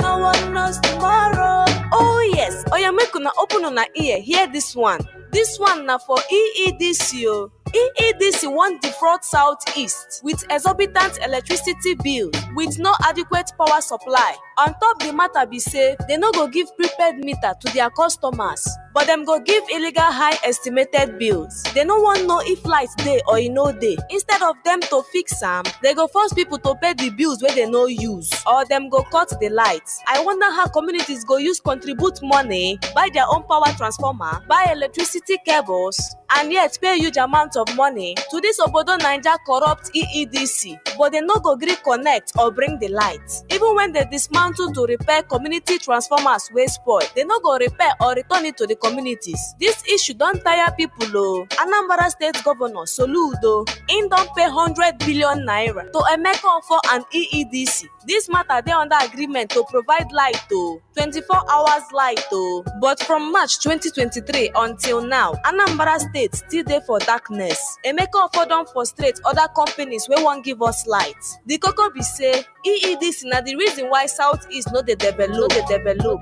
No one knows tomorrow. Oh yes, oh yeah, make una open una ear. Hear this one. This one now for EEDC. EEDC want defraud Southeast with exorbitant electricity bill with no adequate power supply. On top the matter be say, they no go give prepaid meter to their customers, but them go give illegal high estimated bills. They no want know if light dey or e no dey. Instead of them to fix am, they go force people to pay the bills wey they no use, or them go cut the lights. I wonder how communities go use contribute money, buy their own power transformer, buy electricity cables, and yet pay huge amount of money to this obodo Naija corrupt EEDC, but they no go gree connect or bring the light. Even when they dismantle to repair community transformers wey spoil, they no go repair or return it to the communities. This issue don tire people o. Anambra State Governor Soludo, im don pay 100 billion naira to Emeka Offor and EEDC. This matter dey under agreement to provide light o, 24 hours light o. But from March 2023 until now, Anambra State still dey for darkness. Emeka Offor don frustrate other companies wey wan give us light. The koko be say EEDC na the reason why Southeast no dey develop. This thing no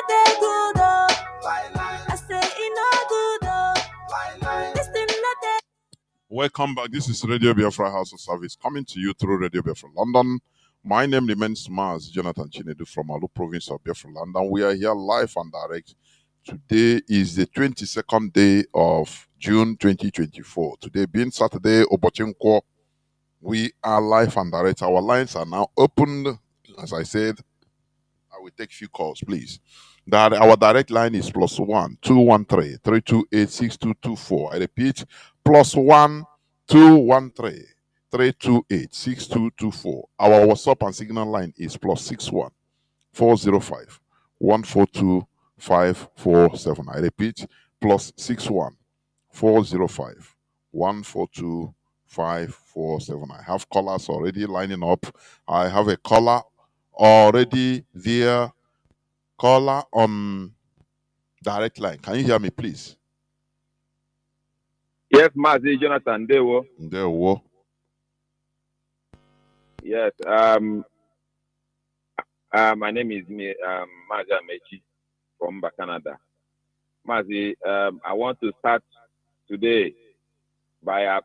dey good o. I say e no good o. This thing no dey. Welcome back. This is Radio Biafra Hausa service coming to you through Radio Biafra London. My name remains Mazi Jonathan Chinedu from Alu province of Biafra London. We are here live and direct. Today is the 22nd day of June 2024. Today being Saturday, Obochenko, we are live and direct. Our lines are now opened. As I said, I will take few calls, please. That our direct line is +1 213 328 6224. I repeat, +1 213 328 6224. Our WhatsApp and Signal line is +61 405 142 547. I repeat, +61 405 142 547. I have callers already lining up. I have a caller already there. Caller on direct line. Can you hear me, please? Yes, Mazi Jonathan Dewo. Dewo. Yes. My name is Mazi Amechi from Canada. Mazi, I want to start today by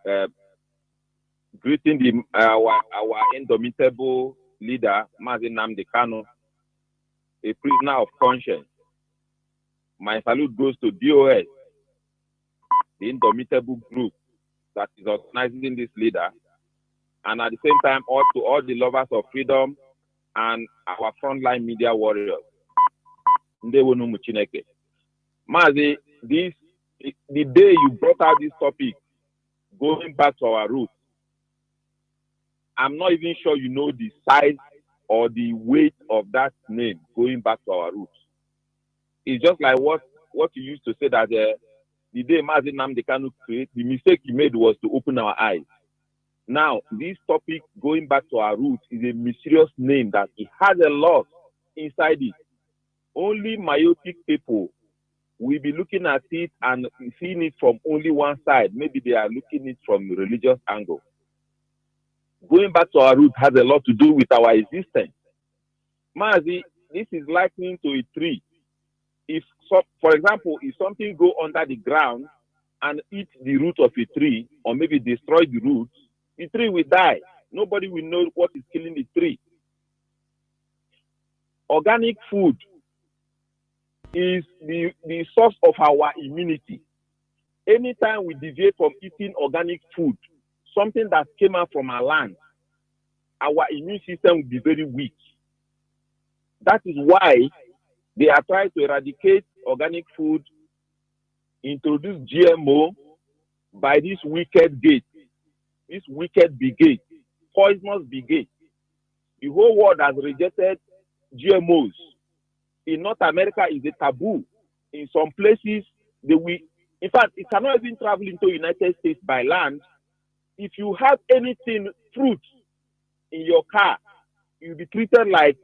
greeting our indomitable leader, Mazi Nnamdi Kanu, a prisoner of conscience. My salute goes to DOS, the indomitable group that is organizing this leader, and at the same time, to all the lovers of freedom and our frontline media warriors. Mazi, the day you brought out this topic, going back to our roots, I'm not even sure you know the size or the weight of that name, going back to our roots. It's just like what you used to say that the day Mazi Nnamdi Kanu created, the mistake he made was to open our eyes. Now, this topic, going back to our roots, is a mysterious name that it has a lot inside it. Only myopic people will be looking at it and seeing it from only one side. Maybe they are looking at it from a religious angle. Going back to our roots has a lot to do with our existence. Mazi, this is likened to a tree. For example, if something go under the ground and eat the root of a tree, or maybe destroy the roots, the tree will die. Nobody will know what is killing the tree. Organic food is the source of our immunity. Anytime we deviate from eating organic food, something that came out from our land, our immune system will be very weak. That is why they are trying to eradicate organic food, introduce GMO by this wicked gate, this wicked brigade, poisonous brigade. The whole world has rejected GMOs. In North America, it's a taboo. In some places, in fact, it cannot even travel into the United States by land. If you have anything, fruit, in your car, you'll be treated like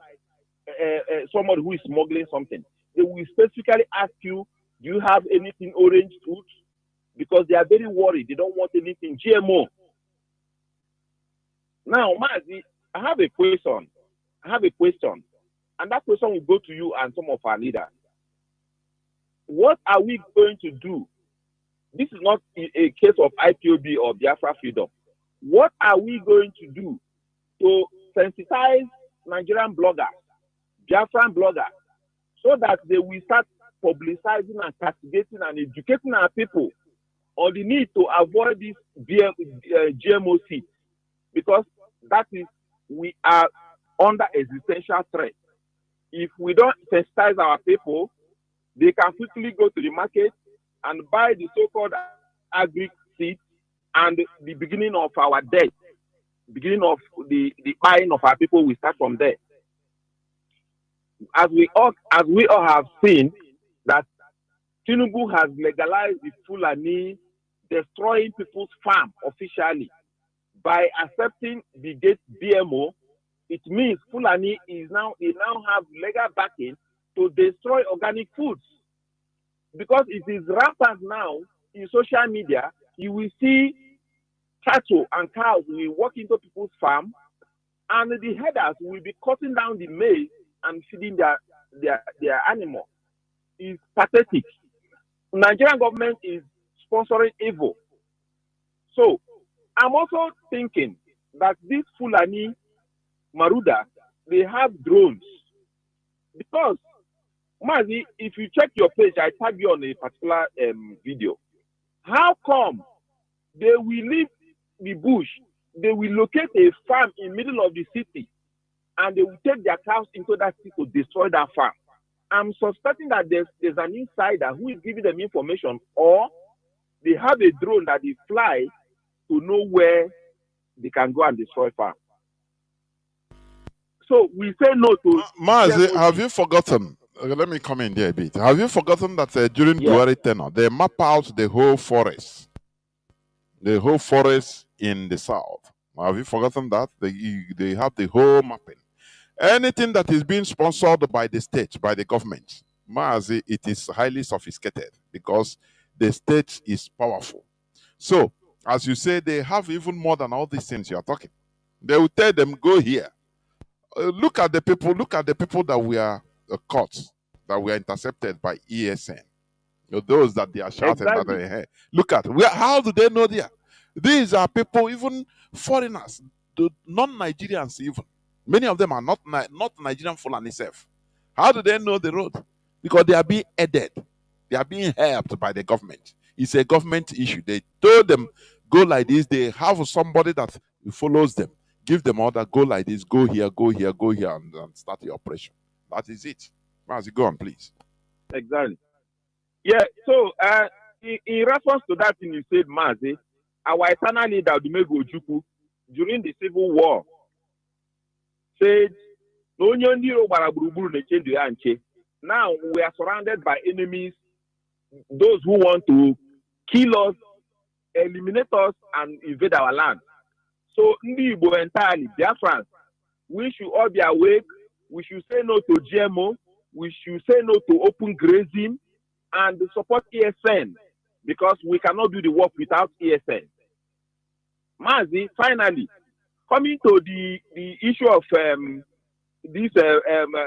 someone who is smuggling something. They will specifically ask you, do you have anything orange fruit? Because they are very worried. They don't want anything GMO. Now, Mazi, I have a question. And that question will go to you and some of our leaders. What are we going to do? This is not a case of IPOB or Biafra freedom. What are we going to do to sensitize Nigerian bloggers, Biafran bloggers, so that they will start publicizing and castigating and educating our people on the need to avoid this GMO seed? Because that is, we are under existential threat. If we don't sensitize our people, they can quickly go to the market and buy the so-called agri seed, and the beginning of our death, beginning of the buying of our people will start from there. As we all have seen, that Tinubu has legalized the Fulani destroying people's farm officially by accepting the gate BMO. It means Fulani now have legal backing to destroy organic foods, because it is rampant now in social media. You will see cattle and cows will walk into people's farm, and the herders will be cutting down the maize and feeding their animal. It's pathetic. Nigerian government is sponsoring evil. So I'm also thinking that this Fulani Maruda, they have drones. Because, Mazi, if you check your page, I tag you on a particular video. How come they will leave the bush, they will locate a farm in the middle of the city, and they will take their cows into that city to destroy that farm? I'm suspecting that there's an insider who is giving them information, or they have a drone that they fly to know where they can go and destroy farm. So we say no to... Mazi, have you forgotten? Let me come in there a bit. Have you forgotten that during Buhari tenure, they map out the whole forest? The whole forest in the south. Have you forgotten that? They have the whole mapping. Anything that is being sponsored by the state, by the government, Mazi, it is highly sophisticated because the state is powerful. So, as you say, they have even more than all these things you are talking. They will tell them, go here. Look at the people that we are caught, that we are intercepted by ESN. Those that they are shouting that they hear. Look at how do they know there? These are people, even foreigners, non-Nigerians even. Many of them are not Nigerian Fulani self. How do they know the road? Because they are being aided. They are being helped by the government. It's a government issue. They told them, go like this. They have somebody that follows them. Give them order, go like this, go here, and start the operation. That is it. Mazi, go on, please. Exactly. Yeah, so in response to that thing you said, Mazi, our eternal leader, Dumego Ojukwu, during the Civil War, said, now we are surrounded by enemies, those who want to kill us, eliminate us, and invade our land. So, Ndibo entirely, Biafrans, we should all be awake. We should say no to GMO. We should say no to open grazing and support ESN, because we cannot do the work without ESN. Mazi, finally, coming to the issue of this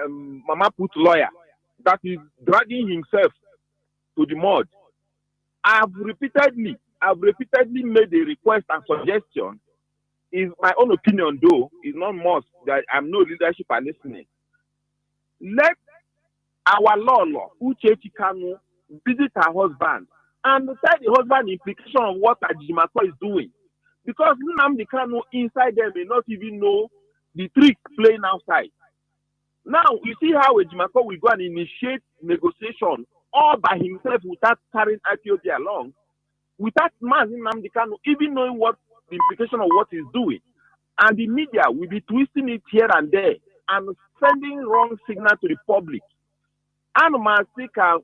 Mama Put lawyer that is dragging himself to the mud. I've repeatedly made a request and suggestion. Is my own opinion, though, is not must that I'm no leadership are listening. Let our Lolo, Uchechi Kanu, visit her husband and tell the husband the implication of what Ajimako is doing. Because Nnamdi Kanu inside them may not even know the trick playing outside. Now, you see how Ajimako will go and initiate negotiation all by himself without carrying IPOB along, without Mazi Nnamdi Kanu even knowing what the implication of what he's doing. And the media will be twisting it here and there and sending wrong signal to the public. And Masika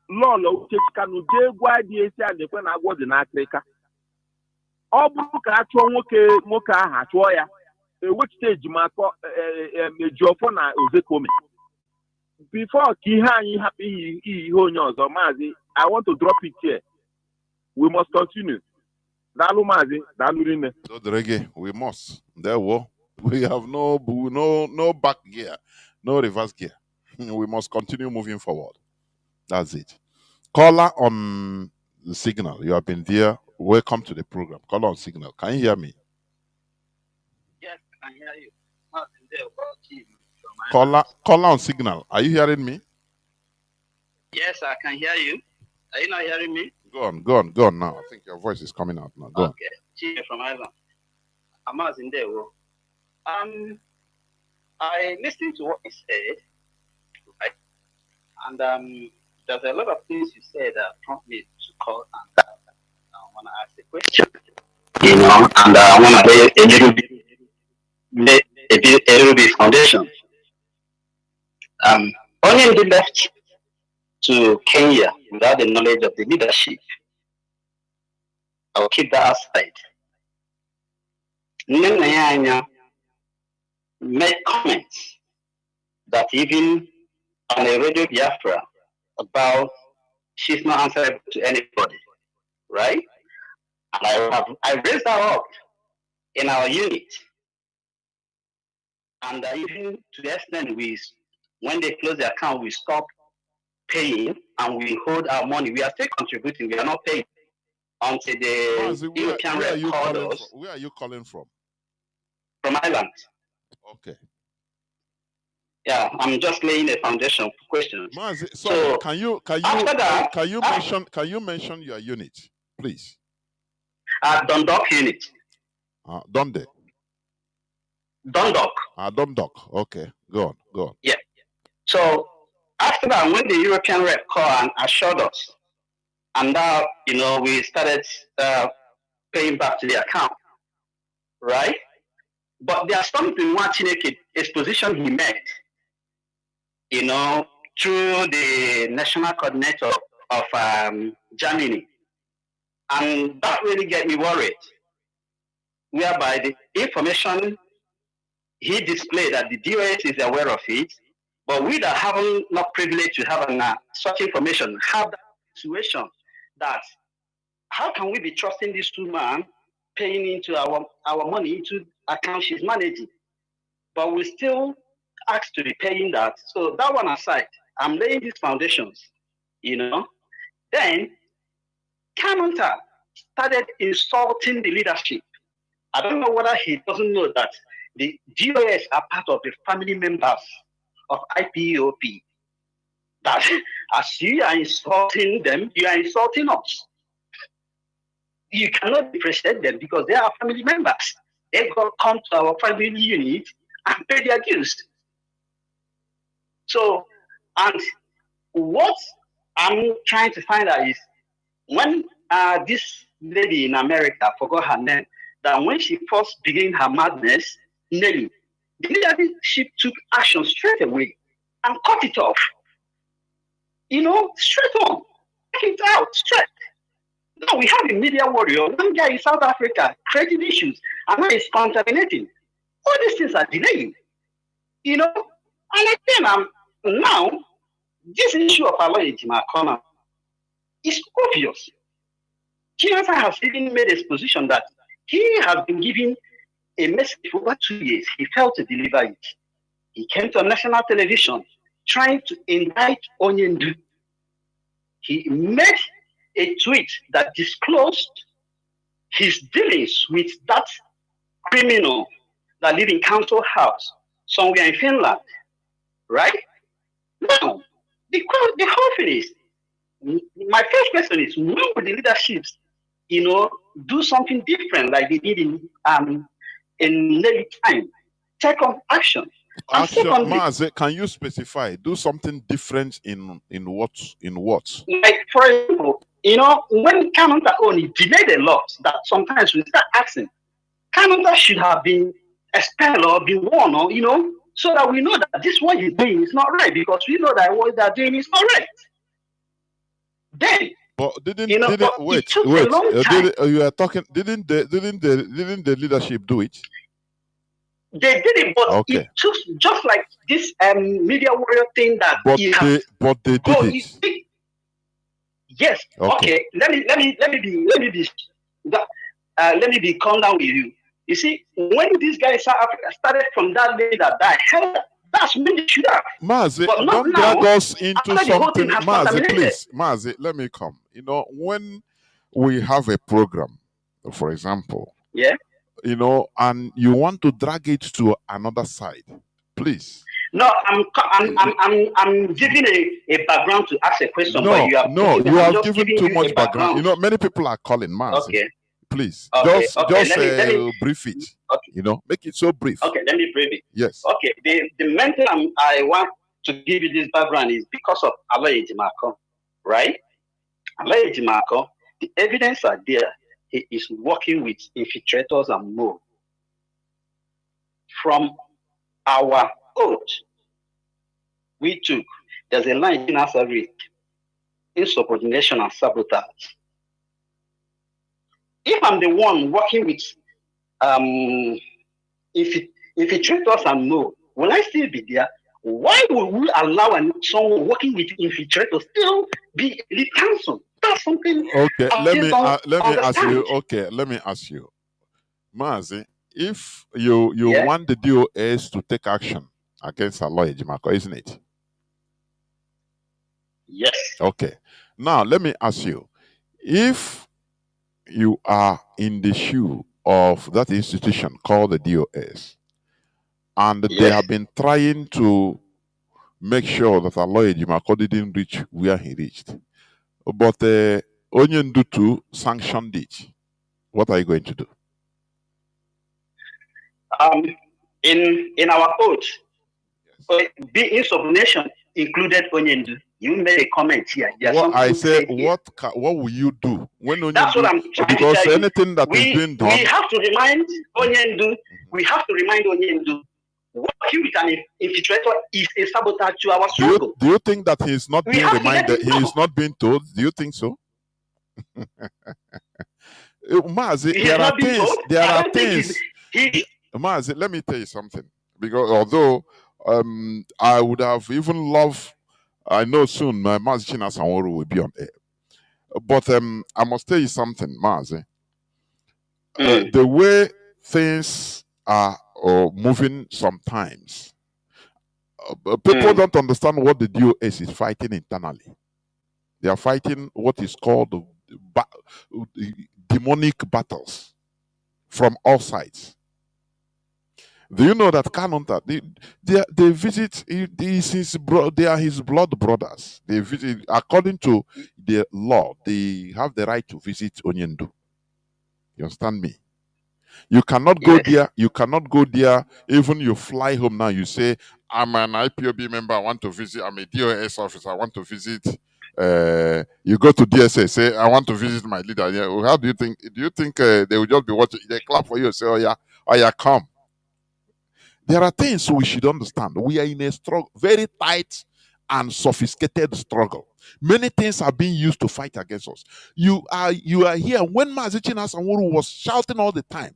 Lolo Uchechikanu Jegwa DSA and the Kwen Agwa in Africa. Ọ bụrụ ka achọ nwoke ahụ achọ ya which stage mako Jofo na Ozekome before ka ihe anyị hapụ ihe onye ọzọ Mazi, I want to drop it here. We must continue. Dalu Mazi, dalu rine. So Drege, we must. There we have no back gear, no reverse gear. We must continue moving forward. That's it. Caller on the signal. You have been there. Welcome to the program. Caller on signal. Can you hear me? Yes, I can hear you. Caller on signal. Are you hearing me? Yes, I can hear you. Are you not hearing me? Go on now. I think your voice is coming out now. Go on. Okay. Chief from Ireland. I'm in there. I listened to what you said, right? And there's a lot of things you said that prompt me to call and I want to ask a question. You know, and I want to lay a little bit foundation. Only the left to Kenya without the knowledge of the leadership. I'll keep that aside. Nnamdi made comments that even on a radio Biafra about she's not answerable to anybody, right? And I raised that up in our unit. And even to the extent when they close the account, we stop paying and we hold our money. We are still contributing. We are not paying until the European Red Cross. Where are you calling from? From Ireland. Okay. Yeah, I'm just laying a foundation for questions. Mazi, so can you mention your unit, please? Dundalk unit. Donde? Dundalk. Dundalk. Okay. Go on. Yeah. So after that, when the European Red Cross assured us, and now we started paying back to the account, right? But there's something one exposition he made, through the national coordinator of Germany, and that really get me worried. Whereby the information he displayed that the DOS is aware of it, but we that haven't not privileged to have such information have that situation that how can we be trusting these two men paying into our money into accounts she's managing, but we still asked to be paying that. So that one aside, I'm laying these foundations, Then Kanunta started insulting the leadership. I don't know whether he doesn't know that the GOS are part of the family members of IPOP. That as you are insulting them, you are insulting us. You cannot differentiate them because they are family members. They got come to our family unit and pay their dues. So, and what I'm trying to find out is when this lady in America, I forgot her name, that when she first began her madness, Nelly, the leadership took action straight away and cut it off. Straight on. Take it out, straight. Now we have a media warrior, one guy in South Africa, creating issues, and now he's contaminating. All these things are delaying. And I think now, this issue of Aloy Jimakona is obvious. Chinasa has even made a position that he has been giving a message for over 2 years. He failed to deliver it. He came to national television trying to indict Onyendu. He made a tweet that disclosed his dealings with that criminal that lived in council house somewhere in Finland, right? Now, the whole thing is, my first question is, when will the leaderships, do something different like they did in late time, take on action? And Action, secondly, Mazi, can you specify? Do something different in what? In what? like for example, when Canada only delayed a lot, that sometimes we start asking, Canada should have been expelled or been warned, or so that we know that this what he's doing is not right, because we know that what they're doing is not right. Then, But didn't but wait it took a wait? long time. You are talking. Didn't the leadership do it? They did it, but Okay. it took just like this media warrior thing that But he they did it. Yes. Okay. Okay. Let me be calm down with you. You see, when these guys in South Africa started from that lady that died, hell, that's when they should have. Mazi, But not don't now, drag us into after the whole thing something. has Mazi, contaminated. please. Mazi, let me come. When we have a program, for example, Yeah. and you want to drag it to another side, please. No, I'm giving a background to ask a question, No, but you have you have just given giving too you much a background. Many people are calling, Mazi. Okay. Please, Okay, just let me brief it. Okay. Make it so brief. Okay, let me brief it. Yes. Okay, the main thing I want to give you this background is because of Aloy Ejimako, right? Aloy Ejimako, the evidence are there. He is working with infiltrators and more. From our oath, we took, there's a line in our risk, insubordination and sabotage. If I'm the one working with infiltrators and more, will I still be there? Why would we allow someone working with infiltrators still be lead counsel? That's something. Okay, let me ask you. understand. Okay, let me ask you, Mazi. If you Yeah. want the DOS to take action against Aloy Ejimako, isn't it? Yes. Okay. Now let me ask you, if you are in the shoe of that institution called the DOS, and they Yes. have been trying to make sure that Aloy Ejimako didn't reach where he reached, but Onyendutu sanctioned it, what are you going to do? In our oath, be insubordination included Onyendu. You made a comment here. What I say, what will you do when Onyendu? That's what I'm trying because to tell you. anything that is being done, we have to remind Onyendu. We have to remind Onyendu. Working with an infiltrator is a sabotage to our struggle. Do you think that he is not being reminded? He is not being told. Do you think so? Mazi, there are things. Mazi, let me tell you something. Because although I would have even loved, I know soon my Mazi China Sanworu will be on air. But I must tell you something, Mazi. The way things are moving sometimes, people don't understand what the DOS is fighting internally. They are fighting what is called demonic battles from all sides. Do you know that Kanu, they visit, they are his blood brothers. They visit, according to the law, they have the right to visit Onyendu. You understand me? You cannot go there. You cannot go there. Even you fly home now, you say, I'm an IPOB member, I want to visit, I'm a DOS officer, I want to visit. You go to DSA, say, I want to visit my leader. Yeah, well, how do you think? Do you think they will just be watching? They clap for you and say, oh yeah, come. There are things we should understand. We are in a struggle, very tight and sophisticated struggle. Many things are being used to fight against us. You are here. When Mazi China Sanworu was shouting all the time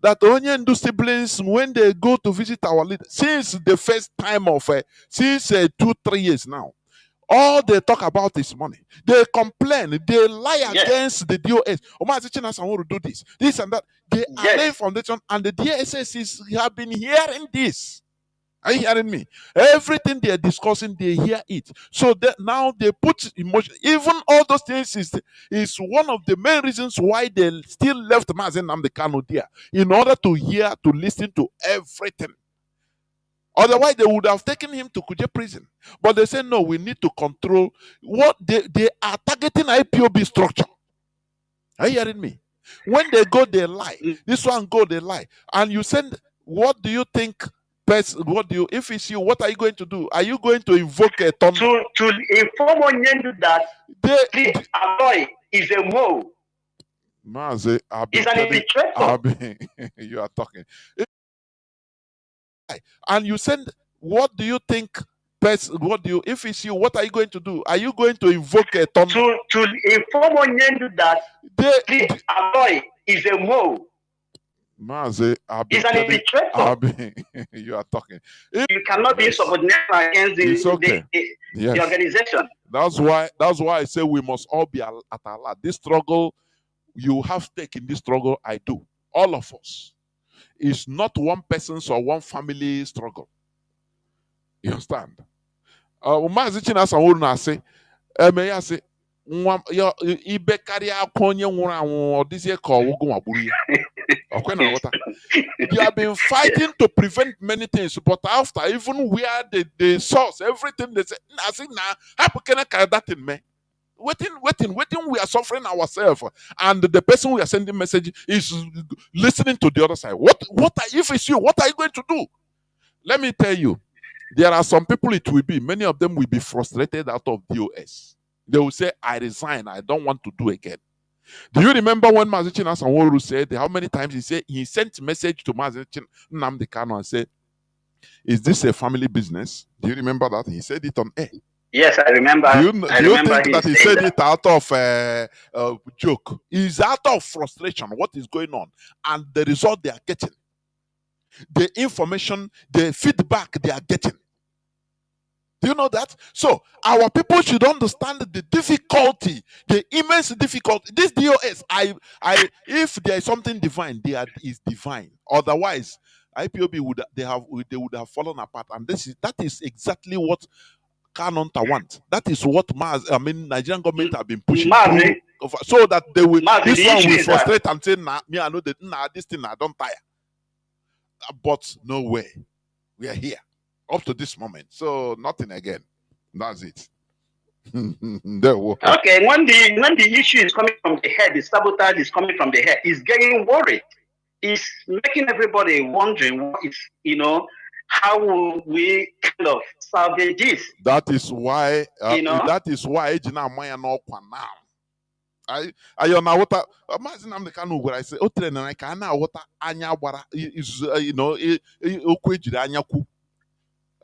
that Onyendu siblings, when they go to visit our leader, since the first time of since 2-3 years now, all they talk about is money. They complain, they lie against the DOS. Mazi China Sanworu do this and that. They are laying foundation, and the DSS have been hearing this. Are you hearing me? Everything they are discussing, they hear it. So that now they put emotion. Even all those things is one of the main reasons why they still left Mazi Nnamdi Kanu there, in order to hear, to listen to everything. Otherwise, they would have taken him to Kuje prison. But they said, no, we need to control what they are targeting IPOB structure. Are you hearing me? When they go, they lie. This one go, they lie. And you send, what do you think? What do you, if it's you, what are you going to do? Are you going to invoke a thunder? To inform Onyendu that the alloy is a mole. Mazi, It's an infiltrator. You are talking. And you send, what do you think? What do you, if it's you, what are you going to do? Are you going to invoke a thunder? To inform Onyendu that the alloy is a mole. Mazi, it's an infiltrator. You are talking. You cannot be subordinate against the organization. That's why I say we must all be at alert. This struggle, you have stake in this struggle. I do. All of us. It's not one person's or one family struggle. You understand? Mazi Chinasa wuru na say, me ya say, yo ibe karịa akwa onye nwụrụ anwụ ọ dịzie ka ọwụgụ nwagburu ya. Okay, now what? They have been fighting to prevent many things, but after even where the source, everything they say, I think now, how can I carry that in me? Waiting, we are suffering ourselves, and the person we are sending message is listening to the other side. If it's you, what are you going to do? Let me tell you, there are some people it will be, many of them will be frustrated out of DOS. They will say, I resign, I don't want to do again. Do you remember when Mazi Chinasa said how many times he sent a message to Mazi Nnamdi Kanu and said, is this a family business? Do you remember that? He said it on air. Yes, I remember. Do you think that he said it out of joke? It's out of frustration, what is going on, and the result they are getting, the information, the feedback they are getting. Do you know that? So our people should understand the difficulty, the immense difficulty. This DOS, if there is something divine, is divine. Otherwise, IPOB would have fallen apart. And that is exactly what Kanu want. That is what Nigerian government have been pushing through, so that they will this one will frustrate and say, I know that this thing I don't tire. But no way, we are here up to this moment, so nothing again. That's it. Okay, when the issue is coming from the head, the sabotage is coming from the head. It's getting worried. It's making everybody wondering what is, how will we kind of salvage this? That is why that is why now. I know what Mazi Nnamdi Kanu where I say I can now what anya gbara is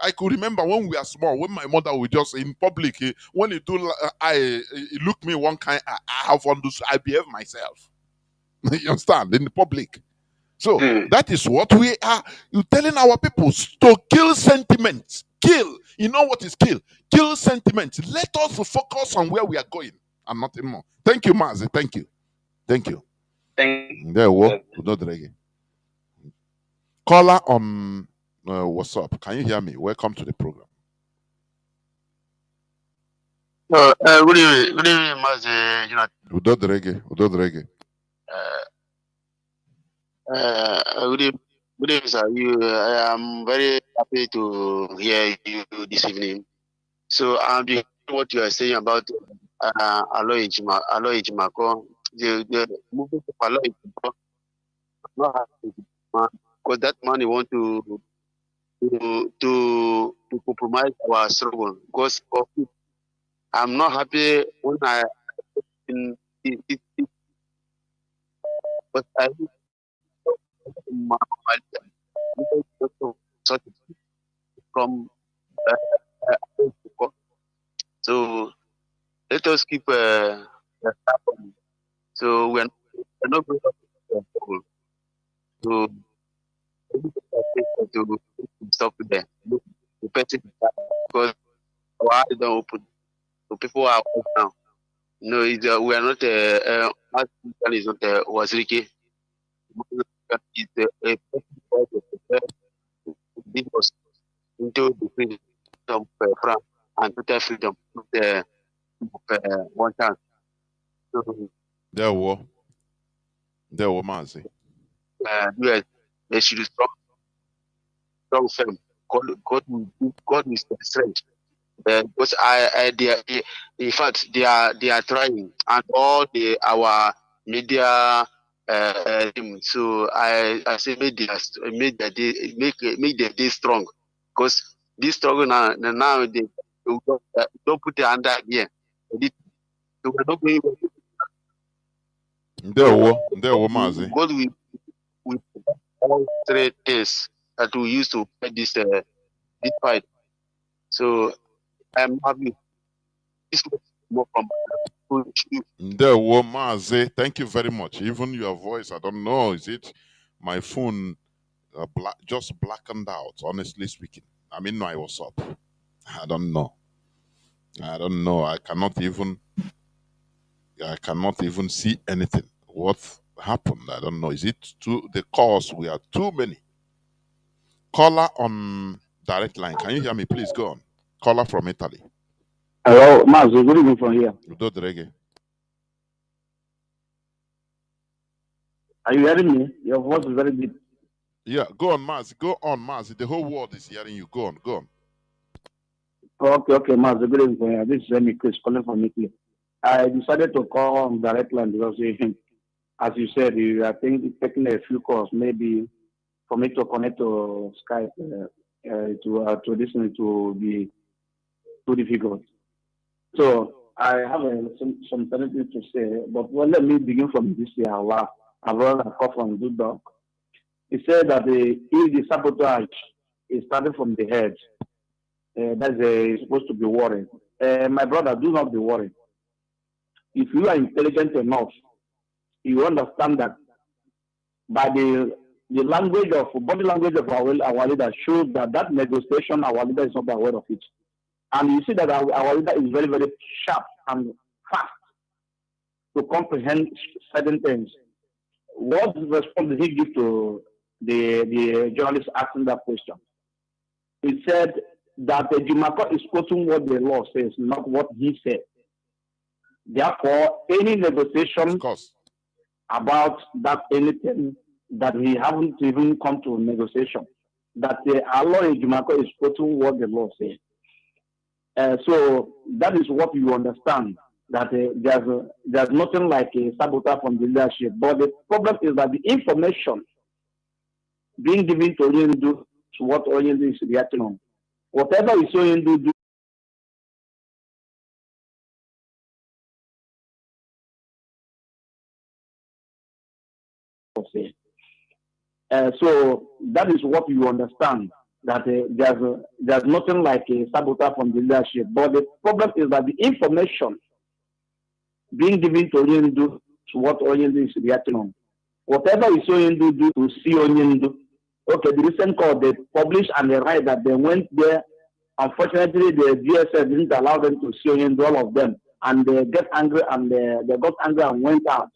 I could remember when we are small, when my mother would just in public, when you do, look me one kind, I have understood, I behave myself. You understand? In the public. So that is what we are. You telling our people to kill sentiments. Kill. You know what is kill? Kill sentiments. Let us focus on where we are going and nothing more. Thank you, Mazi. Thank you. Thank you. Thank you. There we go. Caller on. What's up? Can you hear me? Welcome to the program. Good evening, Mazi. Udo reggae. Good evening, sir. I am very happy to hear you this evening. So I'm doing what you are saying about Aloy Ejimako. The movement of Aloy Ejimako, not happy because that man want to compromise our struggle. Because I'm not happy when I but I from so let us keep so we're not going to so to stop there. The person because our eyes don't open. So people are open now. No, we are not is not Waziriki. It's a into the freedom of France and total freedom of one chance. So, There were Mazi. yes, they should strong firm. God is the strength. Because in fact, they are trying, and all our media. So I say make their day strong, because this struggle now they don't put it under here. So we're not going. There were Mazi. God will all three things that we use to fight this fight. So I'm happy. This was more from There were Mazi. Thank you very much. Even your voice, I don't know. Is it my phone just blackened out? Honestly speaking, I mean, I was up. I don't know. I cannot even see anything. What happened? I don't know. Is it the cause? We are too many. Caller on direct line. Can you hear me? Please go on. Caller from Italy. Hello, Mazi. Good evening from here. Udo Drege. Are you hearing me? Your voice is very deep. Yeah, go on, Mazi. Go on, Mazi. The whole world is hearing you. Go on. Okay, Mazi. Good evening from here. This is Chris calling from Italy. I decided to call on direct line because, as you said, I think taking a few calls, maybe for me to connect to Skype to listen to be too difficult. So I have some things to say, but let me begin from this year. I brought a call from Dudok. He said that if the sabotage is starting from the head, that's supposed to be worried. My brother, do not be worried. If you are intelligent enough, you understand that by the language of body language of our leader shows that negotiation, our leader is not aware of it. And you see that our leader is very, very sharp and fast to comprehend certain things. What response did he give to the journalist asking that question? He said that Jimako is quoting what the law says, not what he said. Therefore, any negotiation about that anything that we haven't even come to negotiation, that our lawyer Jimako is quoting what the law says. So that is what you understand, that there's nothing like a sabotage from the leadership. But the problem is that the information being given to Oyindu is what Oyindu is reacting on. Whatever is Oyindu do, so that is what you understand, that there's nothing like a sabotage from the leadership. But the problem is that the information being given to Oyindu is what Oyindu is reacting on. Whatever is Oyindu do to see Oyindu. Okay, the recent call they published and they write that they went there. Unfortunately, the DSS didn't allow them to see Oyindu, all of them, and they get angry and they got angry and went out.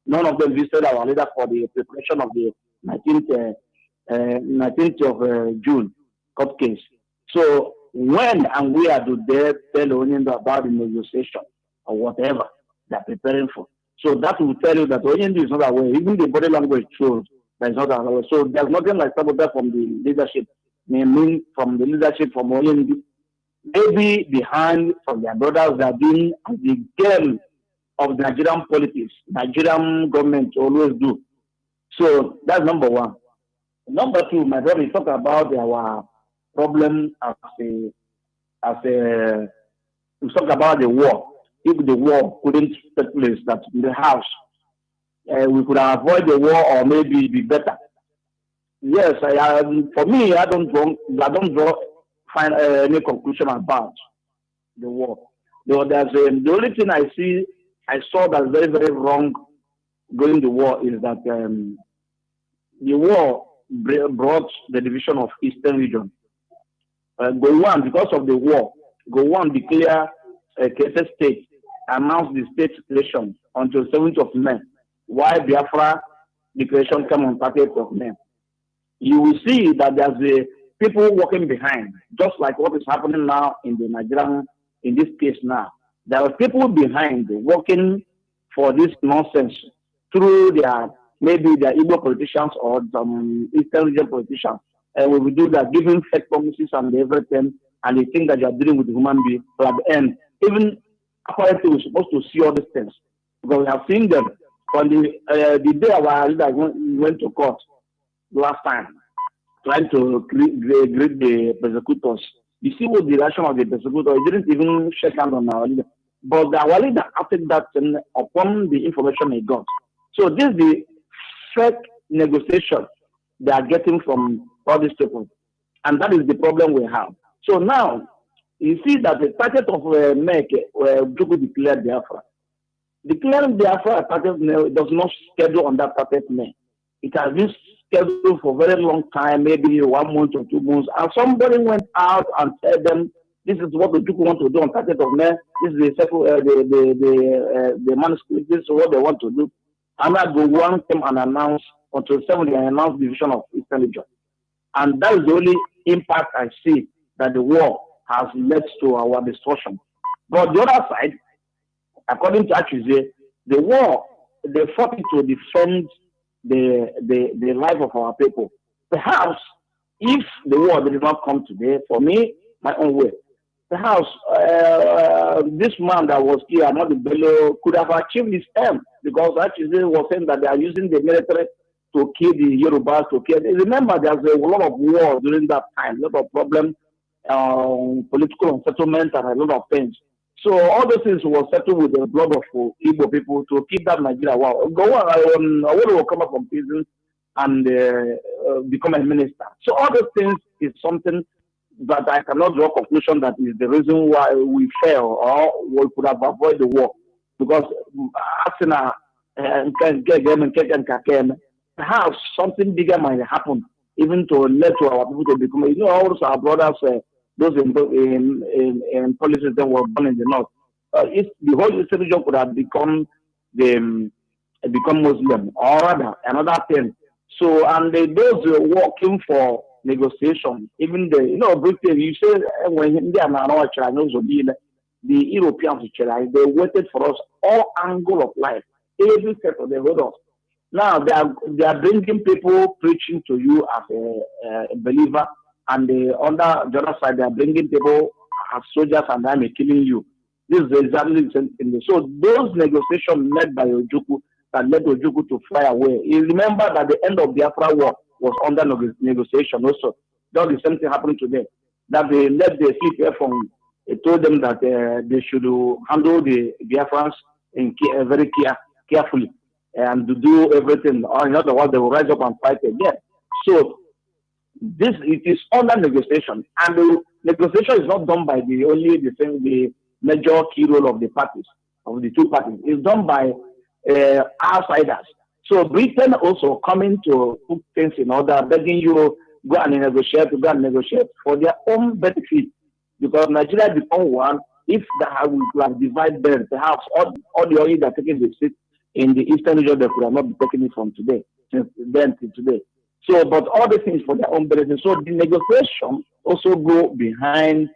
None of them visited our leader for the preparation of the 19th of June court case. So when and where do they tell Oyindu about the negotiation or whatever they're preparing for? So that will tell you that Oyindu is not aware. Even the body language shows that it's not aware. So there's nothing like sabotage from the leadership. From the leadership from Oyindu. Maybe behind from their brothers that are doing the game of Nigerian politics, Nigerian government always do. So that's number one. Number two, my brother, we talk about our problem we talk about the war. If the war couldn't take place, that in the house, we could avoid the war or maybe be better. Yes, for me, I don't find any conclusion about the war. The only thing I saw that's very, very wrong going the war is that the war brought the division of Eastern region. Gowon, because of the war, Gowon declared a Kese state, announced the state declaration until 7th of May, while Biafra declaration came on 30th of May. You will see that there's people working behind, just like what is happening now in the Nigerian, in this case now. There are people behind working for this nonsense through their, maybe their Igbo politicians or some Eastern region politicians. And we will do that, giving fake promises and everything, and they think that you are dealing with a human being. But at the end, even apparently we're supposed to see all these things, because we have seen them on the day our leader went to court last time, trying to greet the persecutors. You see what the reaction of the persecutor, he didn't even shake hands on our leader. But our leader acted that upon the information he got. So this is the fake negotiation they are getting from all these people. And that is the problem we have. So now, you see that the target of May, Juku declared Biafra. Declaring Biafra target does not schedule on that target May. It has been scheduled for a very long time, maybe 1 month or 2 months. And somebody went out and said them, this is what the Juku want to do on 30th of May. This is the manuscript. This is what they want to do. And that the one came and announced until 7 they announced the division of Eastern Region. And that is the only impact I see that the war has led to our destruction. But the other side, according to Achuse, the war, they fought it to defend the life of our people. Perhaps if the war did not come today, for me, my own way, perhaps this man that was here, Nnamdi Bello, could have achieved his aim, because Achuse was saying that they are using the military to kill the Yorubas, to kill. Remember, there's a lot of war during that time, a lot of problems, political unsettlement, and a lot of things. So all those things were settled with the blood of Igbo people to keep that Nigeria. Wow, go on. I want to come up from prison and become a minister. So all those things is something that I cannot draw conclusion that is the reason why we fail or we could have avoided the war. Because perhaps something bigger might happen, even to lead to our people to become. You know, also our brothers, those in policies that were born in the north. If the whole Eastern region could have become Muslim, or rather another thing. So, and those working for negotiation, even Britain, you say when India and the Europeans, they waited for us all angle of life, every step of the road. Now they are bringing people preaching to you as a believer, and on the other side they are bringing people as soldiers and I'm killing you. This is exactly the same thing. So those negotiations led by Ojukwu that led Ojukwu to fly away. You remember that the end of the Biafra war was under negotiation also. That's the same thing happening today. That they let the CPF from told them that they should handle the Biafrans very carefully and to do everything. Or in other words, they will rise up and fight again. So it is under negotiation, and the negotiation is not done by the major key role of the parties, of the two parties. It's done by outsiders. So Britain also coming to put things in order, begging you go and negotiate for their own benefit, because Nigeria become one. If we could have divided them, perhaps all the oil that taking the seat in the Eastern region, they could have not been taking it from today, since then to today. So, but all the things for their own benefit. So the negotiation also go behind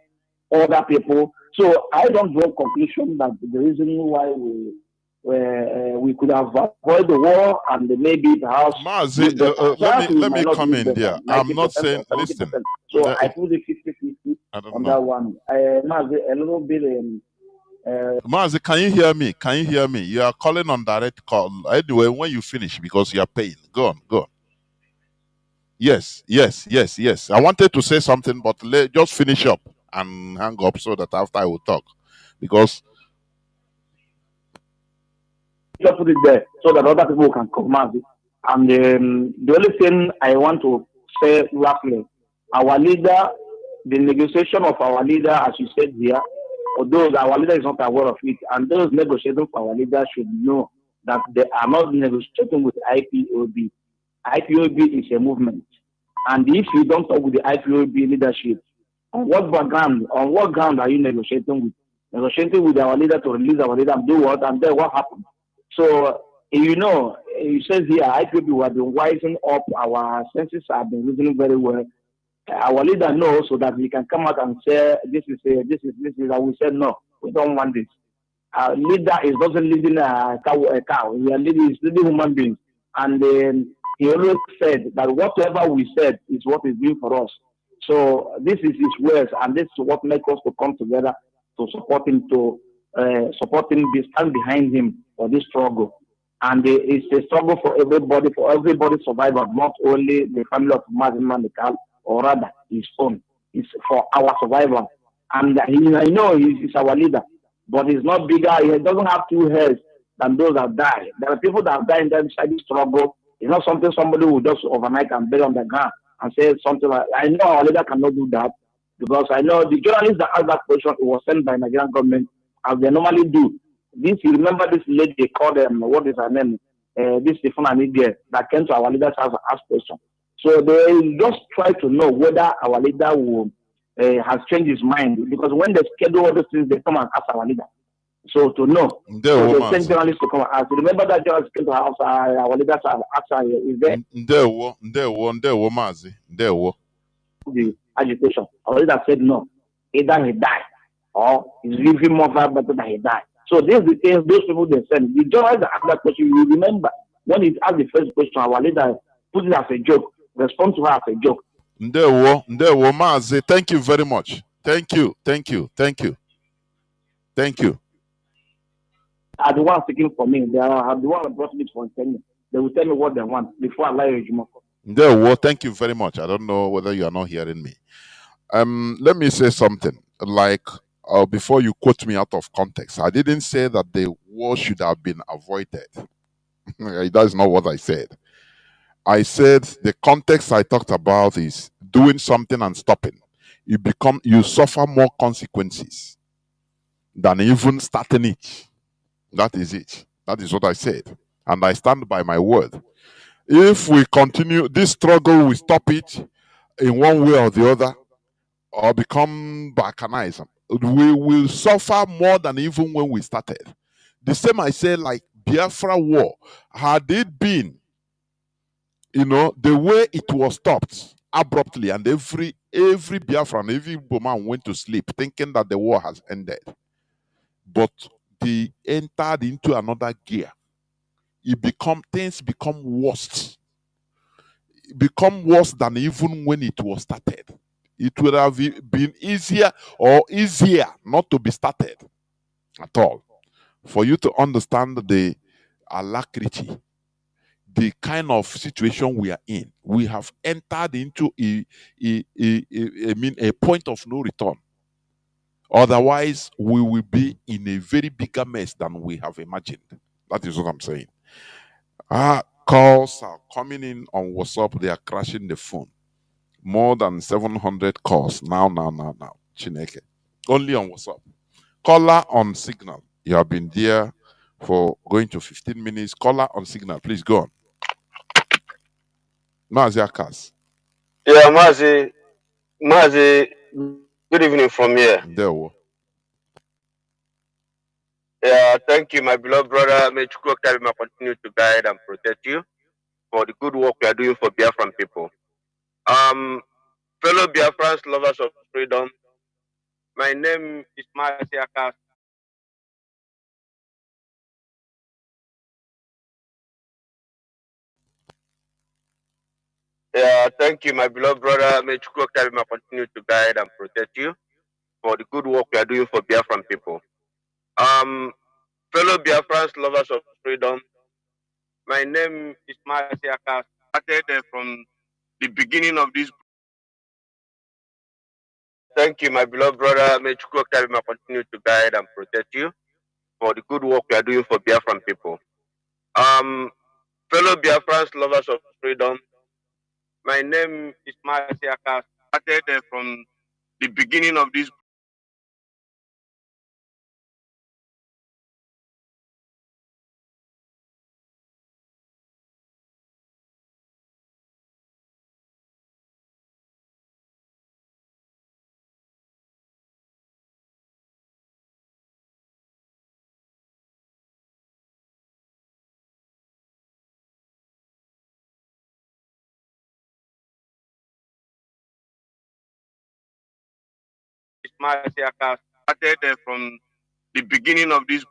other people. So I don't draw conclusion that the reason why we could have avoided the war and maybe perhaps Mazi, let me come in there. I'm not saying, listen. So I put the 50-50 on that one. Mazi, a little bit. Mazi, can you hear me? Can you hear me? You are calling on direct call. Anyway, when you finish, because you are paying. Go on. Yes. I wanted to say something, but just finish up and hang up so that after I will talk. Because just put it there so that other people can come. And the only thing I want to say lastly, our leader, the negotiation of our leader, as you said here, although our leader is not aware of it, and those negotiating for our leader should know that they are not negotiating with IPOB. IPOB is a movement. And if you don't talk with the IPOB leadership, on what ground are you negotiating with? Negotiating with our leader to release our leader and do what? And then what happened? So, it says here, IPOB, we have been wising up, our senses have been reasoning very well. our leader knows so that he can come out and say this is. And we said no, we don't want this. Our leader is doesn't leading a cow. A cow. He is leading human beings, and he always said that whatever we said is what is doing for us. So this is his words, and this is what makes us to come together to support him, stand behind him for this struggle. And it's a struggle for everybody's survival, not only the family of Mazi Mandekal, or rather his own. It's for our survival. And I know he's our leader, but he's not bigger. He doesn't have two heads than those that die. There are people that have died inside the struggle. It's not something somebody will just overnight and bury on the ground and say something like, I know our leader cannot do that because I know the journalist that asked that question, it was sent by Nigerian government as they normally do. You remember this lady they called what is her name? This Stefan girl that came to our leader's house and asked question. So they just try to know whether our leader will has changed his mind because when they schedule all these things, they come and ask our leader. So to know, so they send journalists to come and ask. Remember that journalist came to our leaders and asked, is there Mazi, the agitation? Our leader said no. Either he died or he's living more better than he died. So these the things those people they send. The journalist that asked that question, you remember when he asked the first question, our leader put it as a joke, respond to her as a joke. Ndewo, Mazi. Thank you very much. Thank you. Are the ones speaking for me. They are the one that brought me for Kenya. They will tell me what they want before I lie you. Ndewo, thank you very much. I don't know whether you are not hearing me. Let me say something. Like before you quote me out of context, I didn't say that the war should have been avoided. That's not what I said. I said the context I talked about is doing something and stopping. You suffer more consequences than even starting it. That is it. That is what I said. And I stand by my word. If we continue this struggle, we stop it in one way or the other, or become balkanized, we will suffer more than even when we started. The same I say, like Biafra war, had it been, the way it was stopped abruptly, and every Biafran, every Boman went to sleep thinking that the war has ended. But they entered into another gear. Things become worse. Become worse than even when it was started. It would have been easier not to be started at all. For you to understand the alacrity, the kind of situation we are in, we have entered into a point of no return. Otherwise, we will be in a very bigger mess than we have imagined. That is what I'm saying. Calls are coming in on WhatsApp. They are crashing the phone. More than 700 calls now. Chineke. Only on WhatsApp. Caller on Signal. You have been there for going to 15 minutes. Caller on Signal. Please go on. Mazi Akas. Yeah, Mazi, good evening from here. There we go. Yeah, thank you, my beloved brother. May Chukwuka continue to guide and protect you for the good work you are doing for Biafran people. Fellow Biafrans, lovers of freedom, my name is Mazi Akas. Yeah, thank you, my beloved brother. May Chukwuka continue to guide and protect you for the good work you are doing for Biafran people. Fellow Biafrans, lovers of freedom, my name is Mazi Akas. Started from the beginning of this. Thank you, my beloved brother. May Chukwuka continue to guide and protect you for the good work you are doing for Biafran people. Fellow Biafrans, lovers of freedom, my name is Mazi Akas. Started from the beginning of this Mazi started from the beginning of this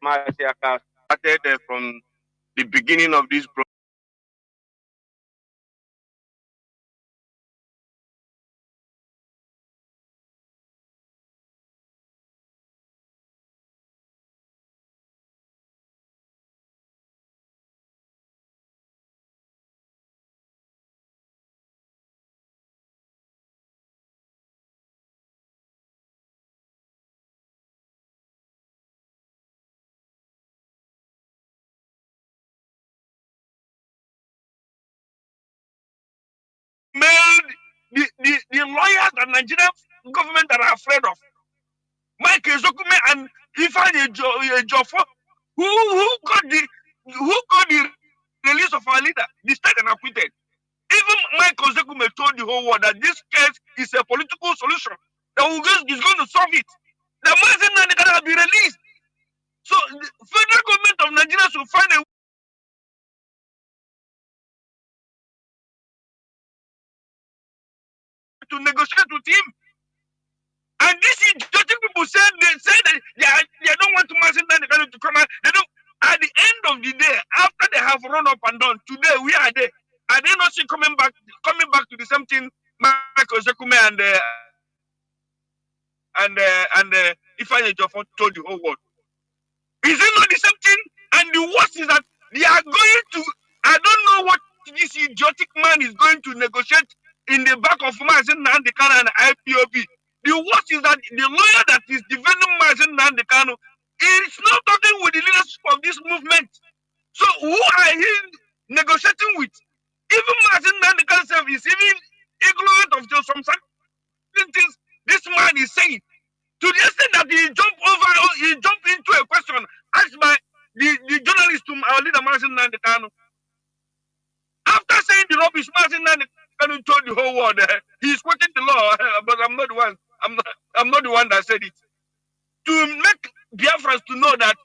Mazi started from the beginning of this mailed the lawyers that Nigerian government are afraid of. Mike Ezokume and Ifeanyi Ejiofor, who got the release of our leader, the state and acquitted. Even Mike Ezokume told the whole world that this case is a political solution that is going to solve it. The Mazi Nnamdi cannot be released. So the federal government of Nigeria should find a way to negotiate with him. And this is judging people say that they don't want to Mazi Nnamdi to come out. They don't. At the end of the day, after they have run up and down, today we are there. Are they not still coming back to the same thing Michael Zekume and Ifeanyi Ejiofor told the whole world? Is it not the same thing? And the worst is that they are going to, I don't know what this idiotic man is going to negotiate in the back of Mazi Nnamdi Kanu and IPOB. The worst is that the lawyer that is defending Mazi Nnamdi Kanu is not talking with the leadership of this movement. So who are he negotiating with? Even Mazi Nnamdi Kanu himself is even ignorant of some certain things this man is saying. To the extent that he jumped into a question asked by the journalist to our leader Mazi Nnamdi Kanu. After saying the rubbish, Mazi Nnamdi Kanu told the whole world he's quoting the law, but I'm not the one. I'm not the one that said it. To make Biafrans to know that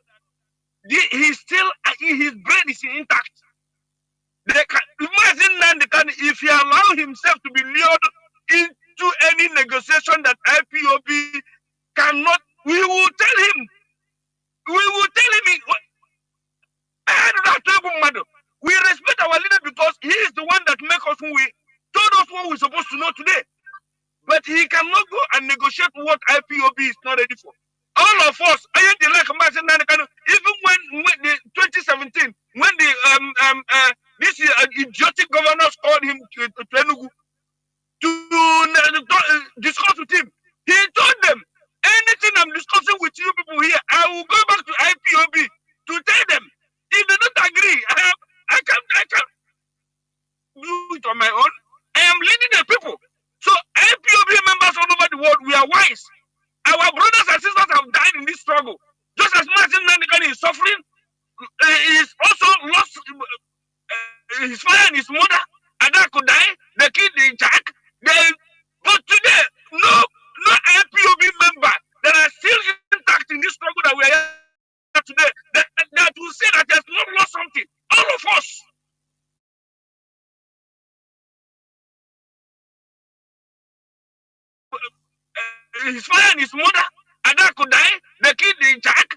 he's still his brain is intact. Mazi Nnamdi Kanu, if he allow himself to be lured into any negotiation that IPOB cannot, we will tell him. We respect our leader because he is the one that makes us who we told us what we're supposed to know today. But he cannot go and negotiate what IPOB is not ready for. All of us, even when the 2017, when the this idiotic governors called him to Enugu to discuss with him, he told them, anything I'm discussing with you people here, I will go back to IPOB to tell them. If they don't agree, I can't do it on my own. I am leading the people. So IPOB members all over the world, we are wise. Our brothers and sisters have died in this struggle. Just as Mazi Nnamdi Kanu is suffering, he is also lost his father and his mother. Ada could die, the kid in Jack. But today, no IPOB member that are still intact in this struggle that we are here today, that will say that there's not lost something. All of us. His father and his mother, Ada could die, the kid in Jack.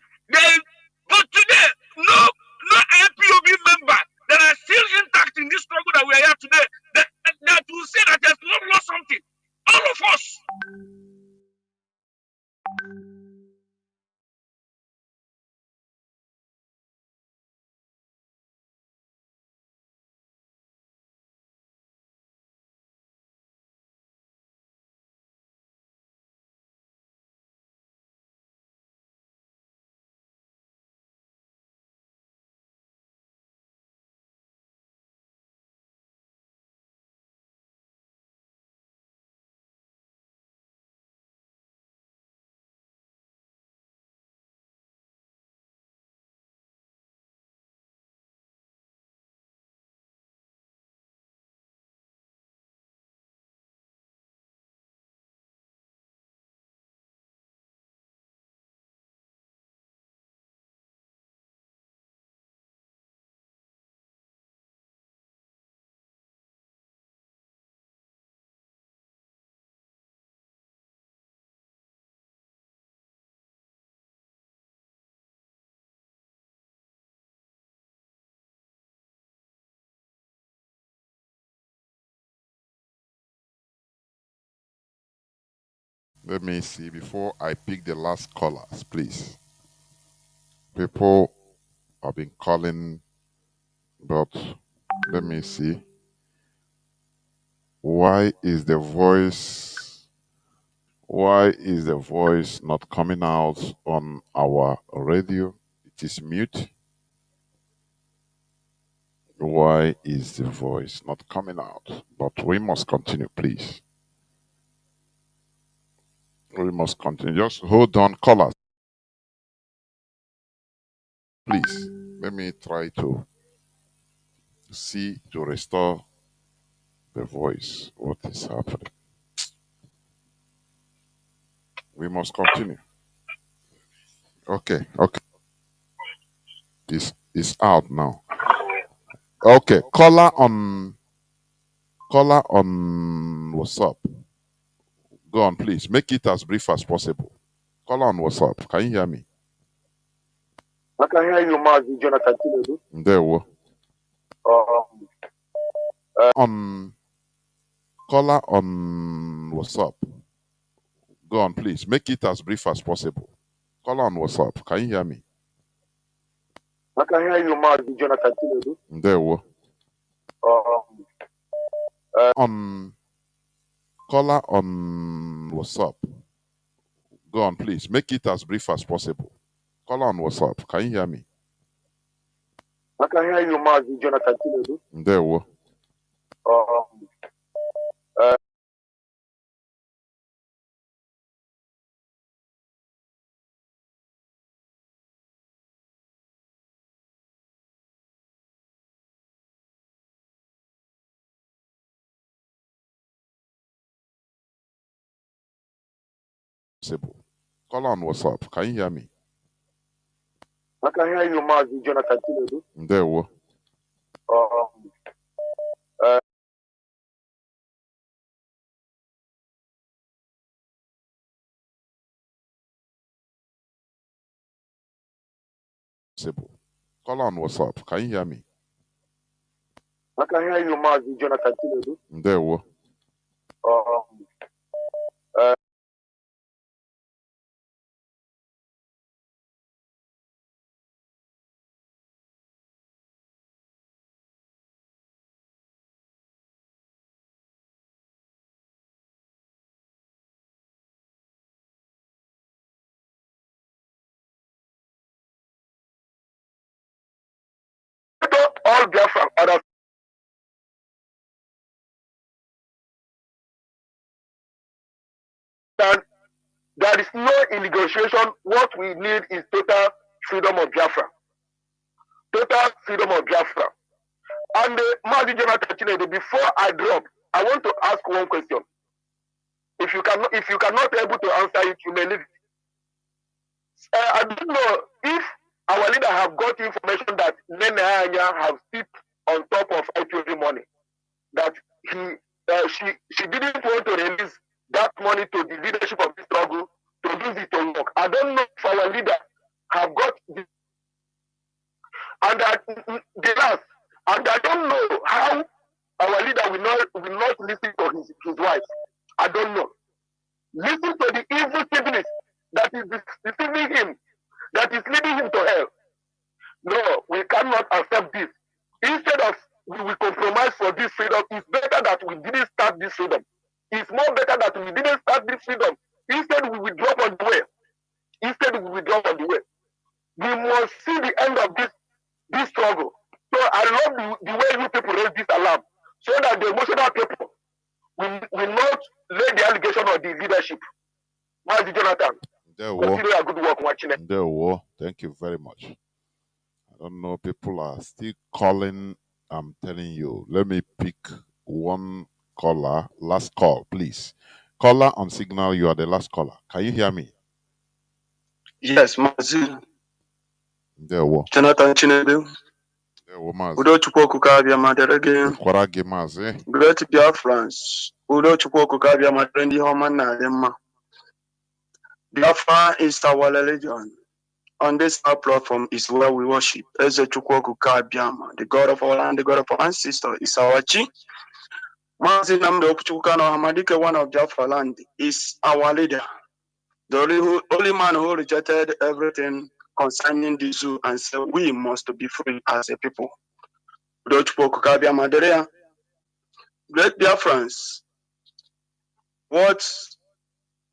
But today, no IPOB member that are still intact in this struggle that we are here today, that will say that there's not lost something. All of us. Let me see before I pick the last callers, please. People have been calling, but let me see. Why is the voice not coming out on our radio? It is mute. Why is the voice not coming out? But we must continue, please. We must continue. Just hold on, callers. Please, let me try to see to restore the voice. What is happening? We must continue. Okay. It's out now. Okay, caller on WhatsApp. Go on, please. Make it as brief as possible. Caller on WhatsApp. Can you hear me? I can hear you, Mazi, Jonathan Tinubu. There we on caller on WhatsApp. Go on, please. Make it as brief as possible. Caller on WhatsApp. Can you hear me? I can hear you, Mazi, Jonathan Tinubu. There we on caller on WhatsApp. Go on, please. Make it as brief as possible. Caller on WhatsApp. Can you hear me? I can hear you, Mazi, Jonathan Tinubu. There we possible. Caller on WhatsApp. Can you hear me? I can hear you, Mazi, Jonathan Tinubu. There we possible. Caller on WhatsApp. Can you hear me? I can hear you, Mazi, Jonathan Tinubu. There we All Biafra understand there is no in negotiation. What we need is total freedom of Biafra. Total freedom of Biafra. And Mazi, Jonathan Tinubu, before I drop, I want to ask one question. If you cannot able to answer it, you may leave it. I don't know if our leader have got information that Nene Anya have sit on top of IPOB money, that she didn't want to release that money to the leadership of the struggle to use it to work. I don't know if our leader have got this, and I don't know how our leader will not listen to his wife. I don't know. Listen to the evil siblings that is deceiving him, that is leading him to hell. No, we cannot accept this. Instead of we will compromise for this freedom, it's better that we didn't start this freedom. It's more better that we didn't start this freedom. Instead, we withdraw on the way. We must see the end of this struggle. So I love the way you people raise this alarm, so that the emotional people will not lay the allegation on the leadership. Mazi, Jonathan, continue your good work watching it. Thank you very much. I don't know. People are still calling. I'm telling you. Let me pick one caller. Last call, please. Caller on signal. You are the last caller. Can you hear me? Yes, Mazi. Jonathan Chinedu. Udo chukwoku kabia maderege. Kwarage Mazi. Great Biafrans. Udo chukwoku kabia maderendi homa na dema. Biafra is our religion. On this our platform is where we worship. Eze chukwoku kabia, the God of our land, the God of our ancestors is our chi. Mazi Nnamdi Kanu Hamadike, one of Biafra land, is our leader. The only man who rejected everything concerning the zoo and said we must be free as a people. Great Biafrans, what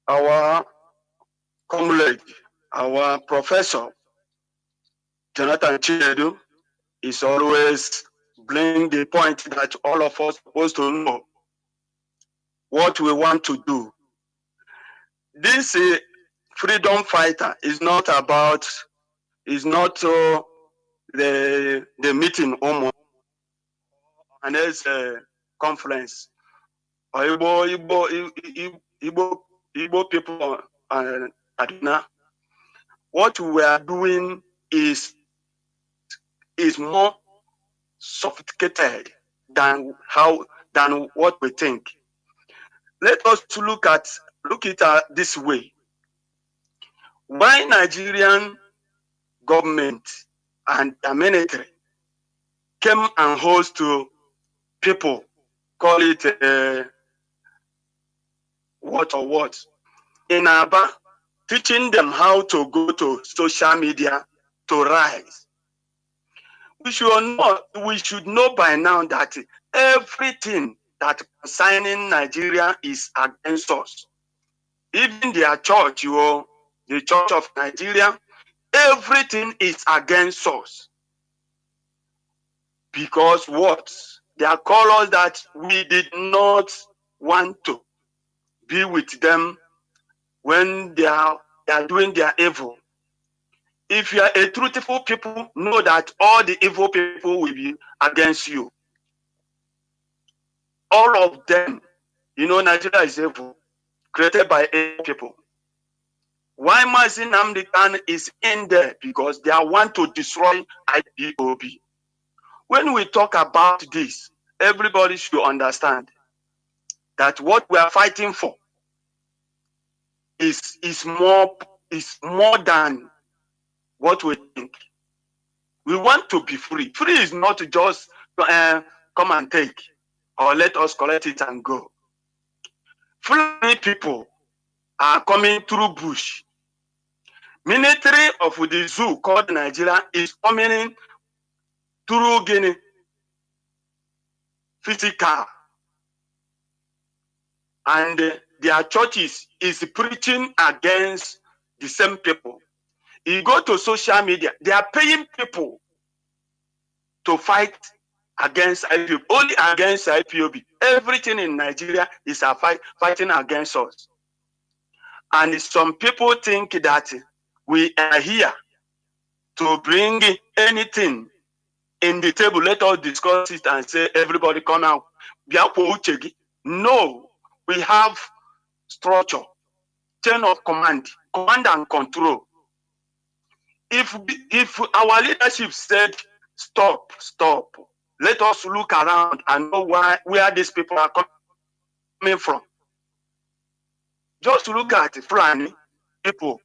our comrade, our professor, Jonathan Chinedu, is always bring the point that all of us are supposed to know what we want to do. This freedom fighter is not about, is not the meeting and there's a conference or Igbo people Aduna. What we are doing is more sophisticated than what we think. Let us look it this way. Why Nigerian government and the military came and host to people, call it what in Aba, teaching them how to go to social media to rise. We should know by now that everything that concerning Nigeria is against us. Even their church, the Church of Nigeria, everything is against us. Because what? They are called us that we did not want to be with them when they are doing their evil. If you are a truthful people, know that all the evil people will be against you. All of them. Nigeria is evil, created by evil people. Why Mazi Nnamdi is in there? Because they want to destroy IPOB. When we talk about this, everybody should understand that what we are fighting for is more than what we think. We want to be free. Free is not just come and take or let us collect it and go. Free people are coming through bush. Military of the zoo called Nigeria is coming in through Guinea. Physical. And their churches is preaching against the same people. You go to social media, they are paying people to fight against IPOB, only against IPOB. Everything in Nigeria is a fighting against us. And some people think that we are here to bring anything in the table. Let us discuss it and say, everybody come out. No, we have structure, chain of command and control. If our leadership said, stop, let us look around and know where these people are coming from. Just look at Fulani people.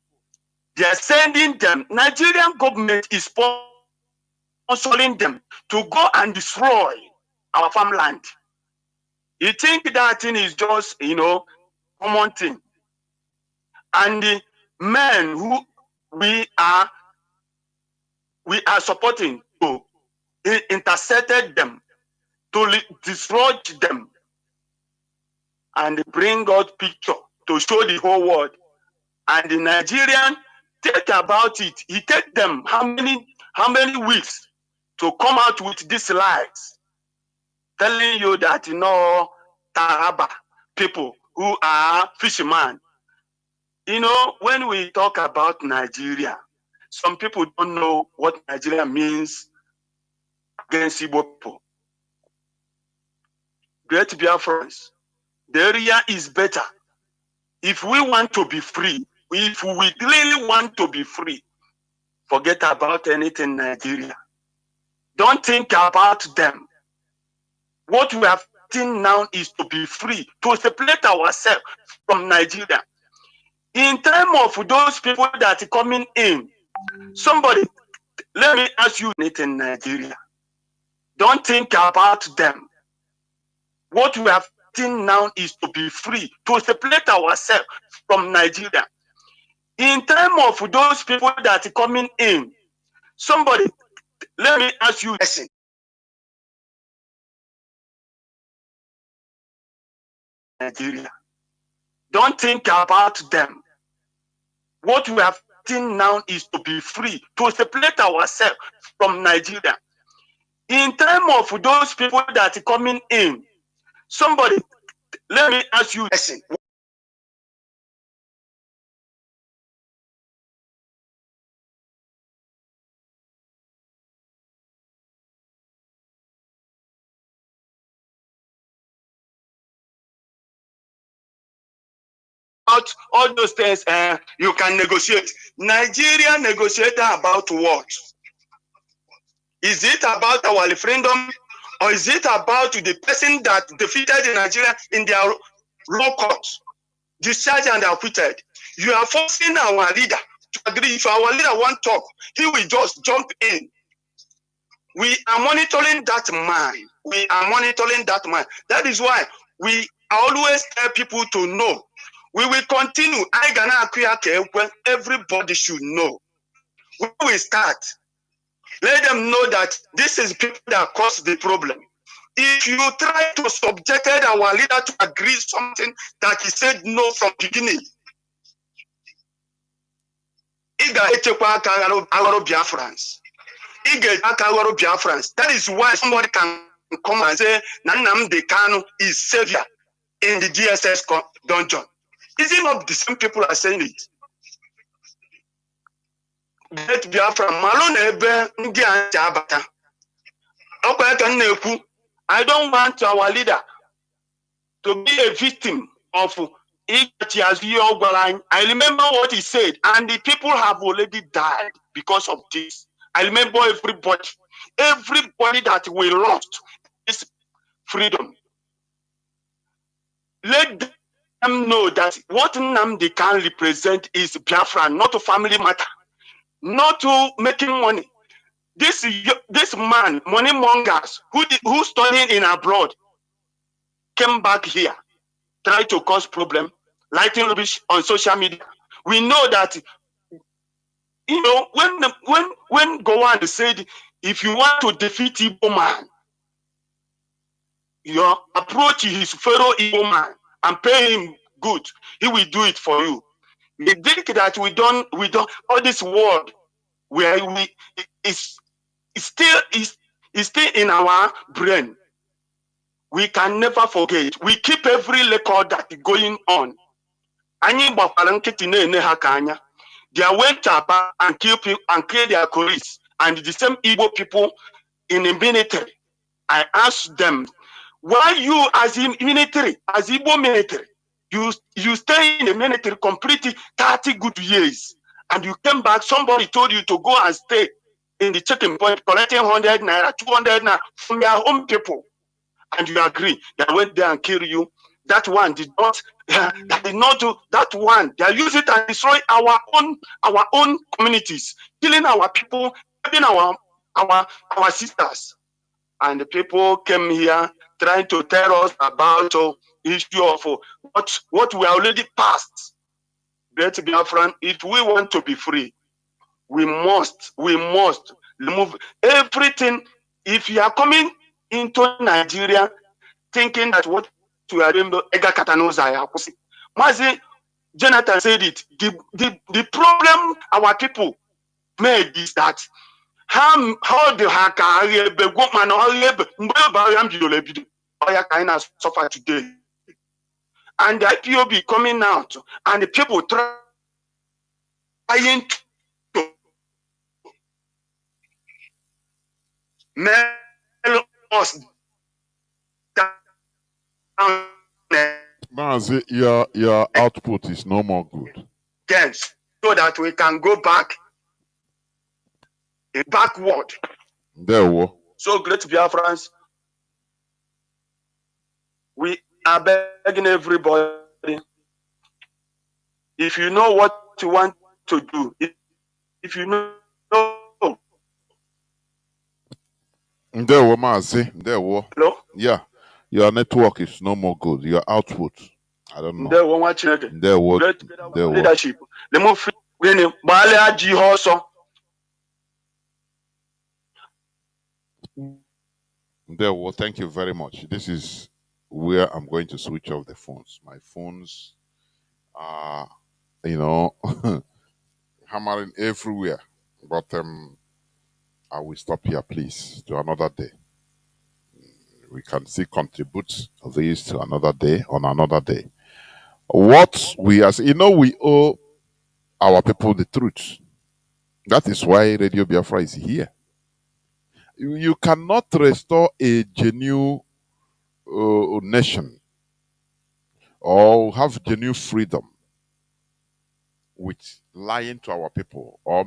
They are sending them. Nigerian government is sponsoring them to go and destroy our farmland. You think that thing is just, common thing. And the men who we are supporting to intercepted them, to destroy them, and bring out picture to show the whole world. And the Nigerian think about it. He take them how many weeks to come out with these lies, telling you that Taraba people who are fishermen. When we talk about Nigeria, some people don't know what Nigeria means against Igbo people. Great Biafrans, the area is better. If we want to be free, if we really want to be free, forget about anything in Nigeria. Don't think about them. What we are fighting now is to be free, to separate ourselves from Nigeria. In terms of those people that are coming in, somebody, let me ask you anything in Nigeria. Don't think about them. What we have seen now is to be free, to separate ourselves from Nigeria. In terms of those people that are coming in, somebody, let me ask you a question. Nigeria, don't think about them. What we have seen now is to be free, to separate ourselves from Nigeria. In terms of those people that are coming in, somebody, let me ask you a question. About all those things, you can negotiate. Nigeria negotiated about what? Is it about our referendum, or is it about the person that defeated Nigeria in their law court, discharged and acquitted? You are forcing our leader to agree. If our leader won't talk, he will just jump in. We are monitoring that man. We are monitoring that man. That is why we always tell people to know. We will continue. Everybody should know. We will start. Let them know that this is people that caused the problem. If you try to subject our leader to agree something that he said no from beginning, Biafrans. Biafrans. That is why somebody can come and say Nnamdi Kanu is savior in the DSS dungeon. Is it not the same people are saying it? Great Biafra, I don't want our leader to be a victim of I remember what he said, and the people have already died because of this. I remember everybody that we lost this freedom. Let them know that what Nnamdi can represent is Biafra, not a family matter, not to making money. This man, money mongers, who studying in abroad, came back here, try to cause problem, lighting rubbish on social media. We know that, you know, when Gowan said, if you want to defeat Igbo man, your approach his fellow Igbo man and pay him good, he will do it for you. We think that we don't all this world where is still in our brain. We can never forget. We keep every record that is going on. They went up and kill people and kill their colleagues, and the same Igbo people in the military. I asked them, why you as in military, as Igbo military, you stay in the military completely 30 good years, and you came back, somebody told you to go and stay in the checking point collecting 100 naira, 200 naira from your own people, and you agree. They went there and kill you. That one did not. That did not do that one. They use it and destroy our own communities, killing our people, killing our sisters. And the people came here trying to tell us about issue of what we already passed. Great Biafran, if we want to be free, we must remove everything. If you are coming into Nigeria thinking that what we are doing, Mazi, Jonathan said it. The problem our people made is that how the suffer today, and the IPOB coming out, and the people trying to mail us down. Mazi, your output is no more good. Yes, so that we can go back backward. There we go. So great Biafrans, we are begging everybody, if you know what you want to do, if you know. There we Mazi. There we. Hello? Yeah. Your network is no more good. Your output, I don't know. ndewo nwa Chineke. Ndewo. Great Ndewo. leadership. The move gịnị gbalịa ji ihe ọsọ. Ndewo, thank you very much. This is where I'm going to switch off the phones. My phones are, hammering everywhere. But I will stop here, please, to another day. We can still contribute this to another day, on another day. What we as we owe our people the truth. That is why Radio Biafra is here. You cannot restore a genuine nation or have genuine freedom with lying to our people or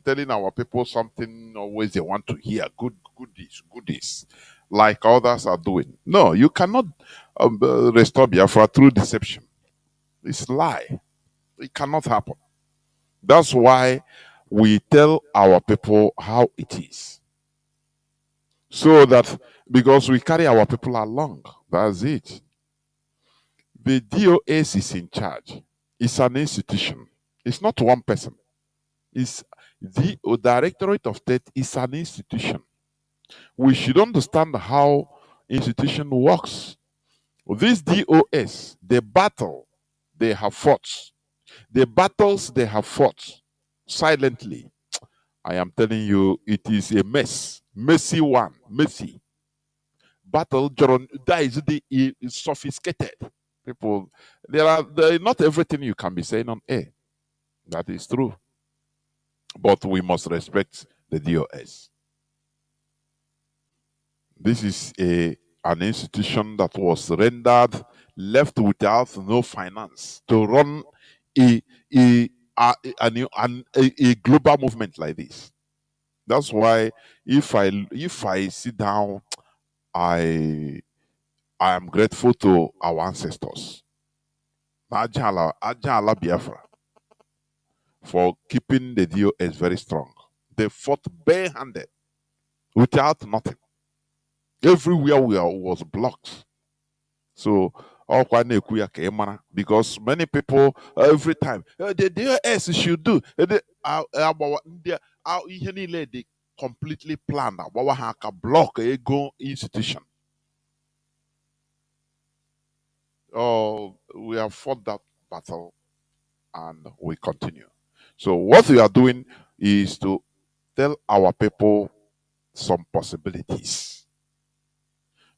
telling our people something always they want to hear, goodies, like others are doing. No, you cannot restore Biafra through deception. It's lie. It cannot happen. That's why we tell our people how it is. So that because we carry our people along, that's it. The DOS is in charge. It's an institution. It's not one person. It's the Directorate of State is an institution. We should understand how institution works. This DOS, the battle they have fought, the battles they have fought silently, I am telling you, it is a mess. Messy one. Messy. Battle, that is the sophisticated. People, there not everything you can be saying on air. That is true. But we must respect the DOS. This is an institution that was rendered, left without no finance to run a global movement like this. That's why if I sit down, I am grateful to our ancestors. Ajala Biafra, for keeping the DOS very strong. They fought barehanded, without nothing. Everywhere was blocked. So, because many people every time the DOS should do they completely planned block a go institution. Oh, we have fought that battle and we continue. So what we are doing is to tell our people some possibilities.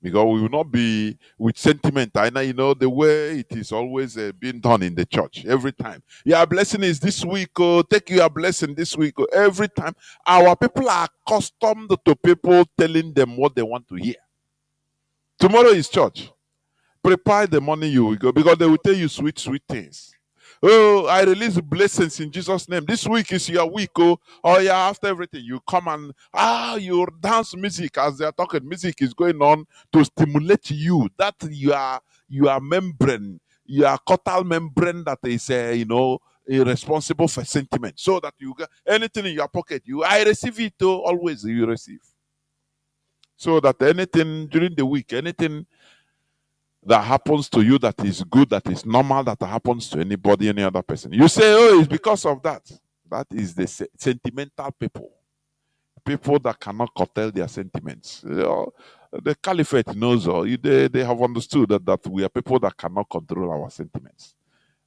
Because we will not be with sentiment. I know the way it is always being done in the church every time. Your blessing is this week. Oh, take your blessing this week. Oh, every time. Our people are accustomed to people telling them what they want to hear. Tomorrow is church. Prepare the money you will go because they will tell you sweet things. Oh, I release blessings in Jesus' name. This week is your week. Oh yeah, after everything, you come and you dance music as they are talking. Music is going on to stimulate you. That your membrane, your cortical membrane that is responsible for sentiment. So that you get anything in your pocket, I receive it. Oh, always you receive. So that anything during the week, anything that happens to you that is good, that is normal, that happens to anybody, any other person. You say, oh, it's because of that. That is the sentimental people. People that cannot curtail their sentiments. The caliphate knows, they have understood that we are people that cannot control our sentiments.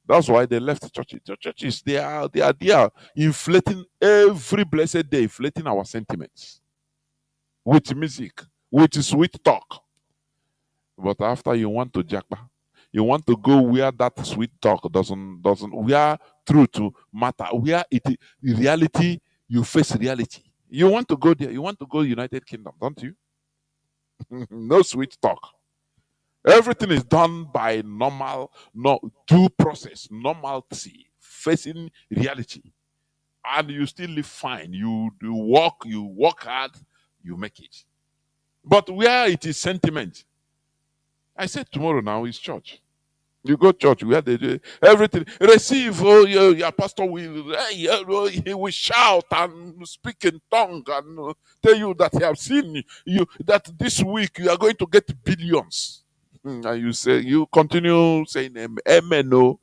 That's why they left the churches. The churches, they are there inflating every blessed day, inflating our sentiments with music, with sweet talk. But after you want to jackpot, you want to go where that sweet talk doesn't where truth matter, where in reality you face reality. You want to go there. You want to go United Kingdom, don't you? No sweet talk. Everything is done by normal, due process, normalcy, facing reality, and you still live fine. You work hard, you make it. But where it is sentiment. I said tomorrow now is church. You go church where they do everything. Receive, your pastor will he will shout and speak in tongue and tell you that he have seen you that this week you are going to get billions. And you say, you continue saying amen, no.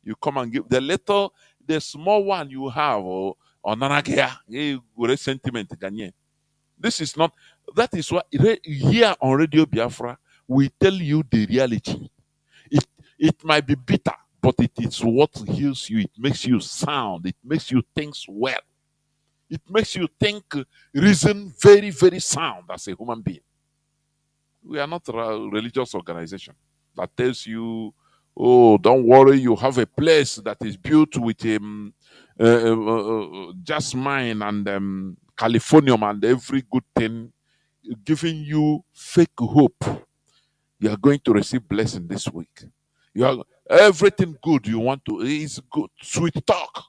You come and give the little, the small one you have, or nanakea, sentiment. Ganye. This is not, that is what, here on Radio Biafra, we tell you the reality. It, it might be bitter, but it is what heals you. It makes you sound. It makes you think well. It makes you think, reason very, very sound as a human being. We are not a religious organization that tells you, oh, don't worry, you have a place that is built with jasmine and californium and every good thing, giving you fake hope. You are going to receive blessing this week. You are everything good you want to is good, sweet talk.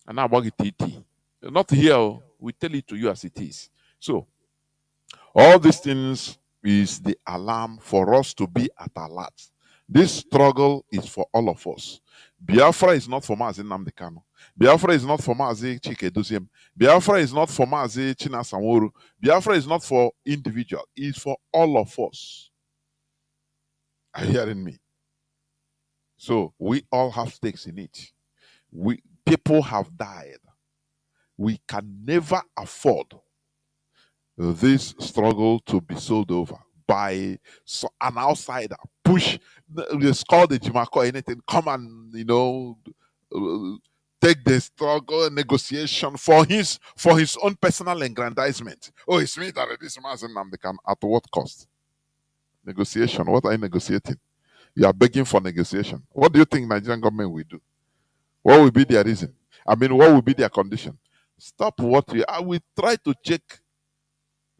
And now about it, not here. We tell it to you as it is. So all these things is the alarm for us to be at alert. This struggle is for all of us. Biafra is not for Mazi Nnamdi Kanu. Biafra is not for Mazi Chike Doziem. Biafra is not for Mazi China Sanworu. Biafra is not for individual. It's for all of us. Are you hearing me? So we all have stakes in it. People have died. We can never afford this struggle to be sold over by an outsider. Push, it's called the Jimako or anything. Come and take the struggle and negotiation for his own personal aggrandizement. Oh, it's me that this man can at what cost? Negotiation. What are you negotiating? You are begging for negotiation. What do you think Nigerian government will do? What will be their reason? I mean, what will be their condition? Stop what I will try to check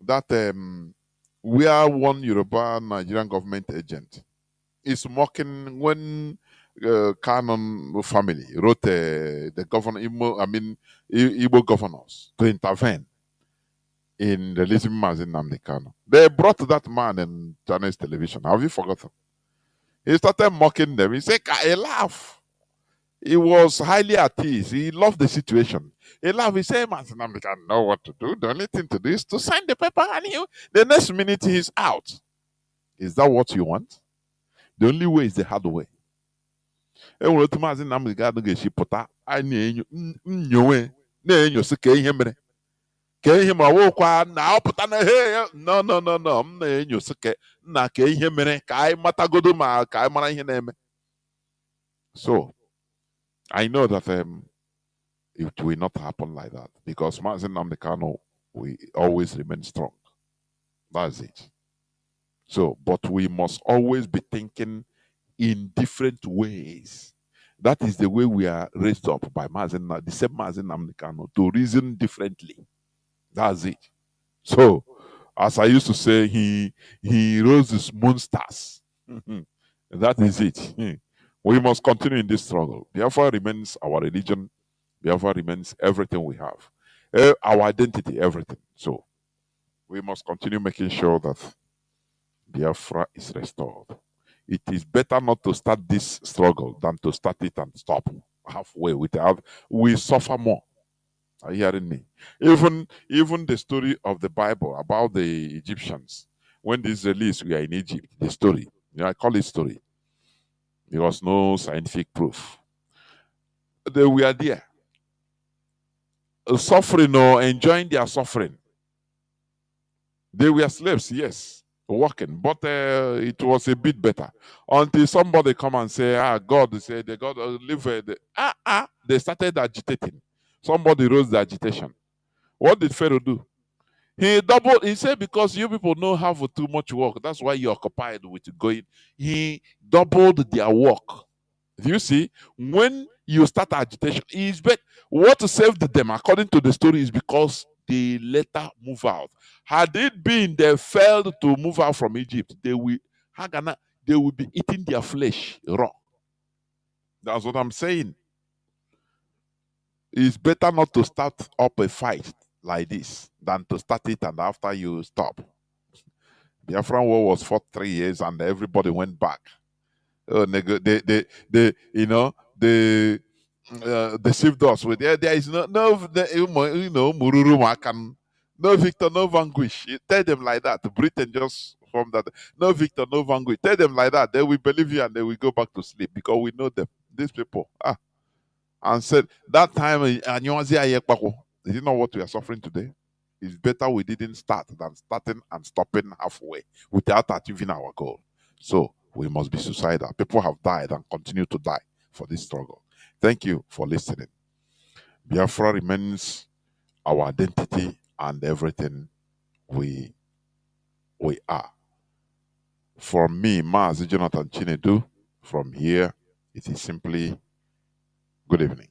that we are one Yoruba Nigerian government agent is mocking when Kanu family wrote the governor, Igbo governors to intervene in releasing Mazi Nnamdi Kanu. They brought that man in Chinese television. Have you forgotten? He started mocking them. He said, "I laugh." He was highly at ease. He loved the situation. He laughed. He said, "Mazi Nnamdi Kanu know what to do. The only thing to do is to sign the paper, and the next minute he's out." Is that what you want? The only way is the hard way. Enwere otu Mazi Nnamdi Kanu ga-esi pụta anyị nyowe na-enyo sị ka ihe mere ka ihe ma wụkwa na ọpụta na he no m na-enyo sị ka nna ka ihe mere ka anyị matagodo ma ka anyị mara ihe na-eme. So I know that it will not happen like that because Mazi Nnamdi Kanu will always remain strong. That's it. So, but we must always be thinking in different ways. That is the way we are raised up by the same Mazi Nnamdi Kanu, to reason differently. That's it. So, as I used to say, he rose his monsters. That is it. We must continue in this struggle. Biafra remains our religion. Biafra remains everything we have. Our identity, everything. So, we must continue making sure that Biafra is restored. It is better not to start this struggle than to start it and stop halfway. We suffer more. Are you hearing me? Even the story of the Bible about the Egyptians, when the Israelis were in Egypt, the story, I call it story. There was no scientific proof. They were there, suffering or enjoying their suffering. They were slaves, yes, working, but it was a bit better until somebody come and say, God said, they got to live. They started agitating. Somebody rose the agitation. What did Pharaoh do? He doubled. He said, because you people don't have too much work, that's why you're occupied with going. He doubled their work. Do you see? When you start agitation, it's better. What saved them, according to the story, is because they later move out. Had it been they failed to move out from Egypt, they will be eating their flesh raw. That's what I'm saying. It's better not to start up a fight like this than to start it and after you stop. The Biafran War was fought 3 years and everybody went back. They deceived us with there is no Mururu Makan, no victor, no vanquish. You tell them like that. Britain just confirm that. No Victor, no Vanguard. Tell them like that. They will believe you and they will go back to sleep because we know them. These people. And said that time, is it not what we are suffering today? It's better we didn't start than starting and stopping halfway without achieving our goal. So we must be suicidal. People have died and continue to die for this struggle. Thank you for listening. Biafra remains our identity and everything we are. From me, Mazi Jonathan Chinedu, from here, it is simply good evening.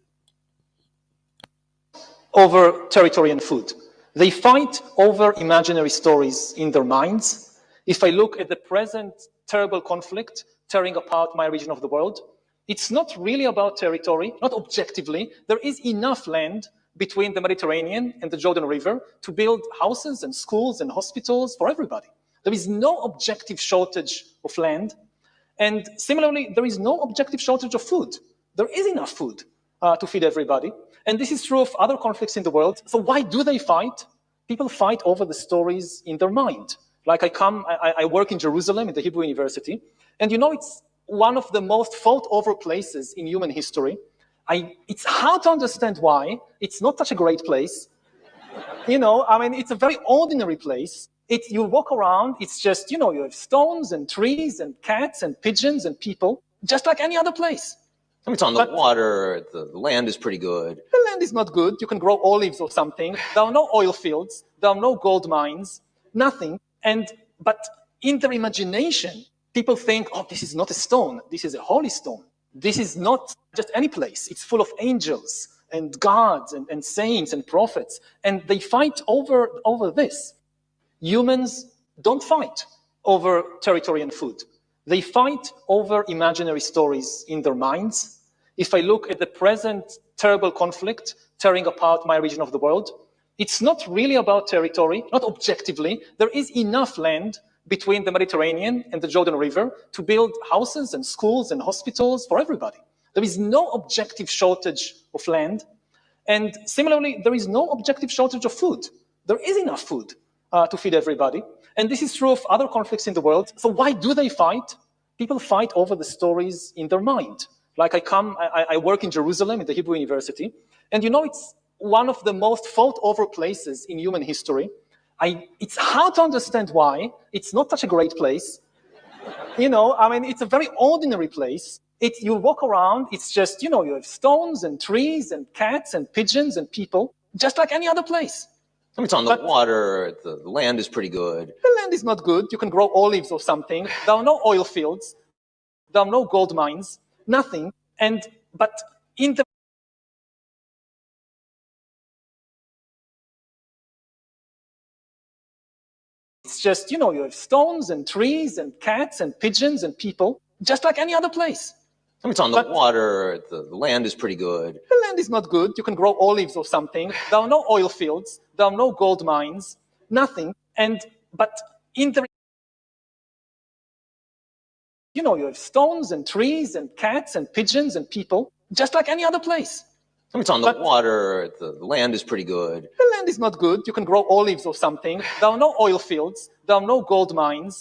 Over territory and food. They fight over imaginary stories in their minds. If I look at the present terrible conflict tearing apart my region of the world, it's not really about territory, not objectively. There is enough land between the Mediterranean and the Jordan River to build houses and schools and hospitals for everybody. There is no objective shortage of land. And similarly, there is no objective shortage of food. There is enough food to feed everybody. And this is true of other conflicts in the world. So why do they fight? People fight over the stories in their mind. Like I work in Jerusalem in the Hebrew University. And you know, it's one of the most fought over places in human history. It's hard to understand why. It's not such a great place. You know, I mean, it's a very ordinary place. You walk around, it's just, you know, you have stones and trees and cats and pigeons and people, just like any other place. It's on the water, the land is pretty good. The land is not good. You can grow olives or something. There are no oil fields. There are no gold mines, nothing. But in their imagination, people think, oh, this is not a stone. This is a holy stone. This is not just any place. It's full of angels and gods and saints and prophets. And they fight over this. Humans don't fight over territory and food. They fight over imaginary stories in their minds. If I look at the present terrible conflict tearing apart my region of the world, it's not really about territory, not objectively. There is enough land between the Mediterranean and the Jordan River to build houses and schools and hospitals for everybody. There is no objective shortage of land. And similarly, there is no objective shortage of food. There is enough food to feed everybody. And this is true of other conflicts in the world. So why do they fight? People fight over the stories in their mind. Like I work in Jerusalem in the Hebrew University. And you know, it's one of the most fought over places in human history. It's hard to understand why. It's not such a great place. You know, I mean, it's a very ordinary place. You walk around, it's just, you know, you have stones and trees and cats and pigeons and people, just like any other place. It's on the water, the land is pretty good. The land is not good. You can grow olives or something. There are no oil fields. There are no gold mines, nothing. But in the it's just, you know, you have stones and trees and cats and pigeons and people, just like any other place. It's on the water, the land is pretty good. The land is not good. You can grow olives or something. There are no oil fields. There are no gold mines, nothing. But in the, you know, you have stones and trees and cats and pigeons and people, just like any other place. It's on the water, the land is pretty good. The land is not good. You can grow olives or something. There are no oil fields. There are no gold mines,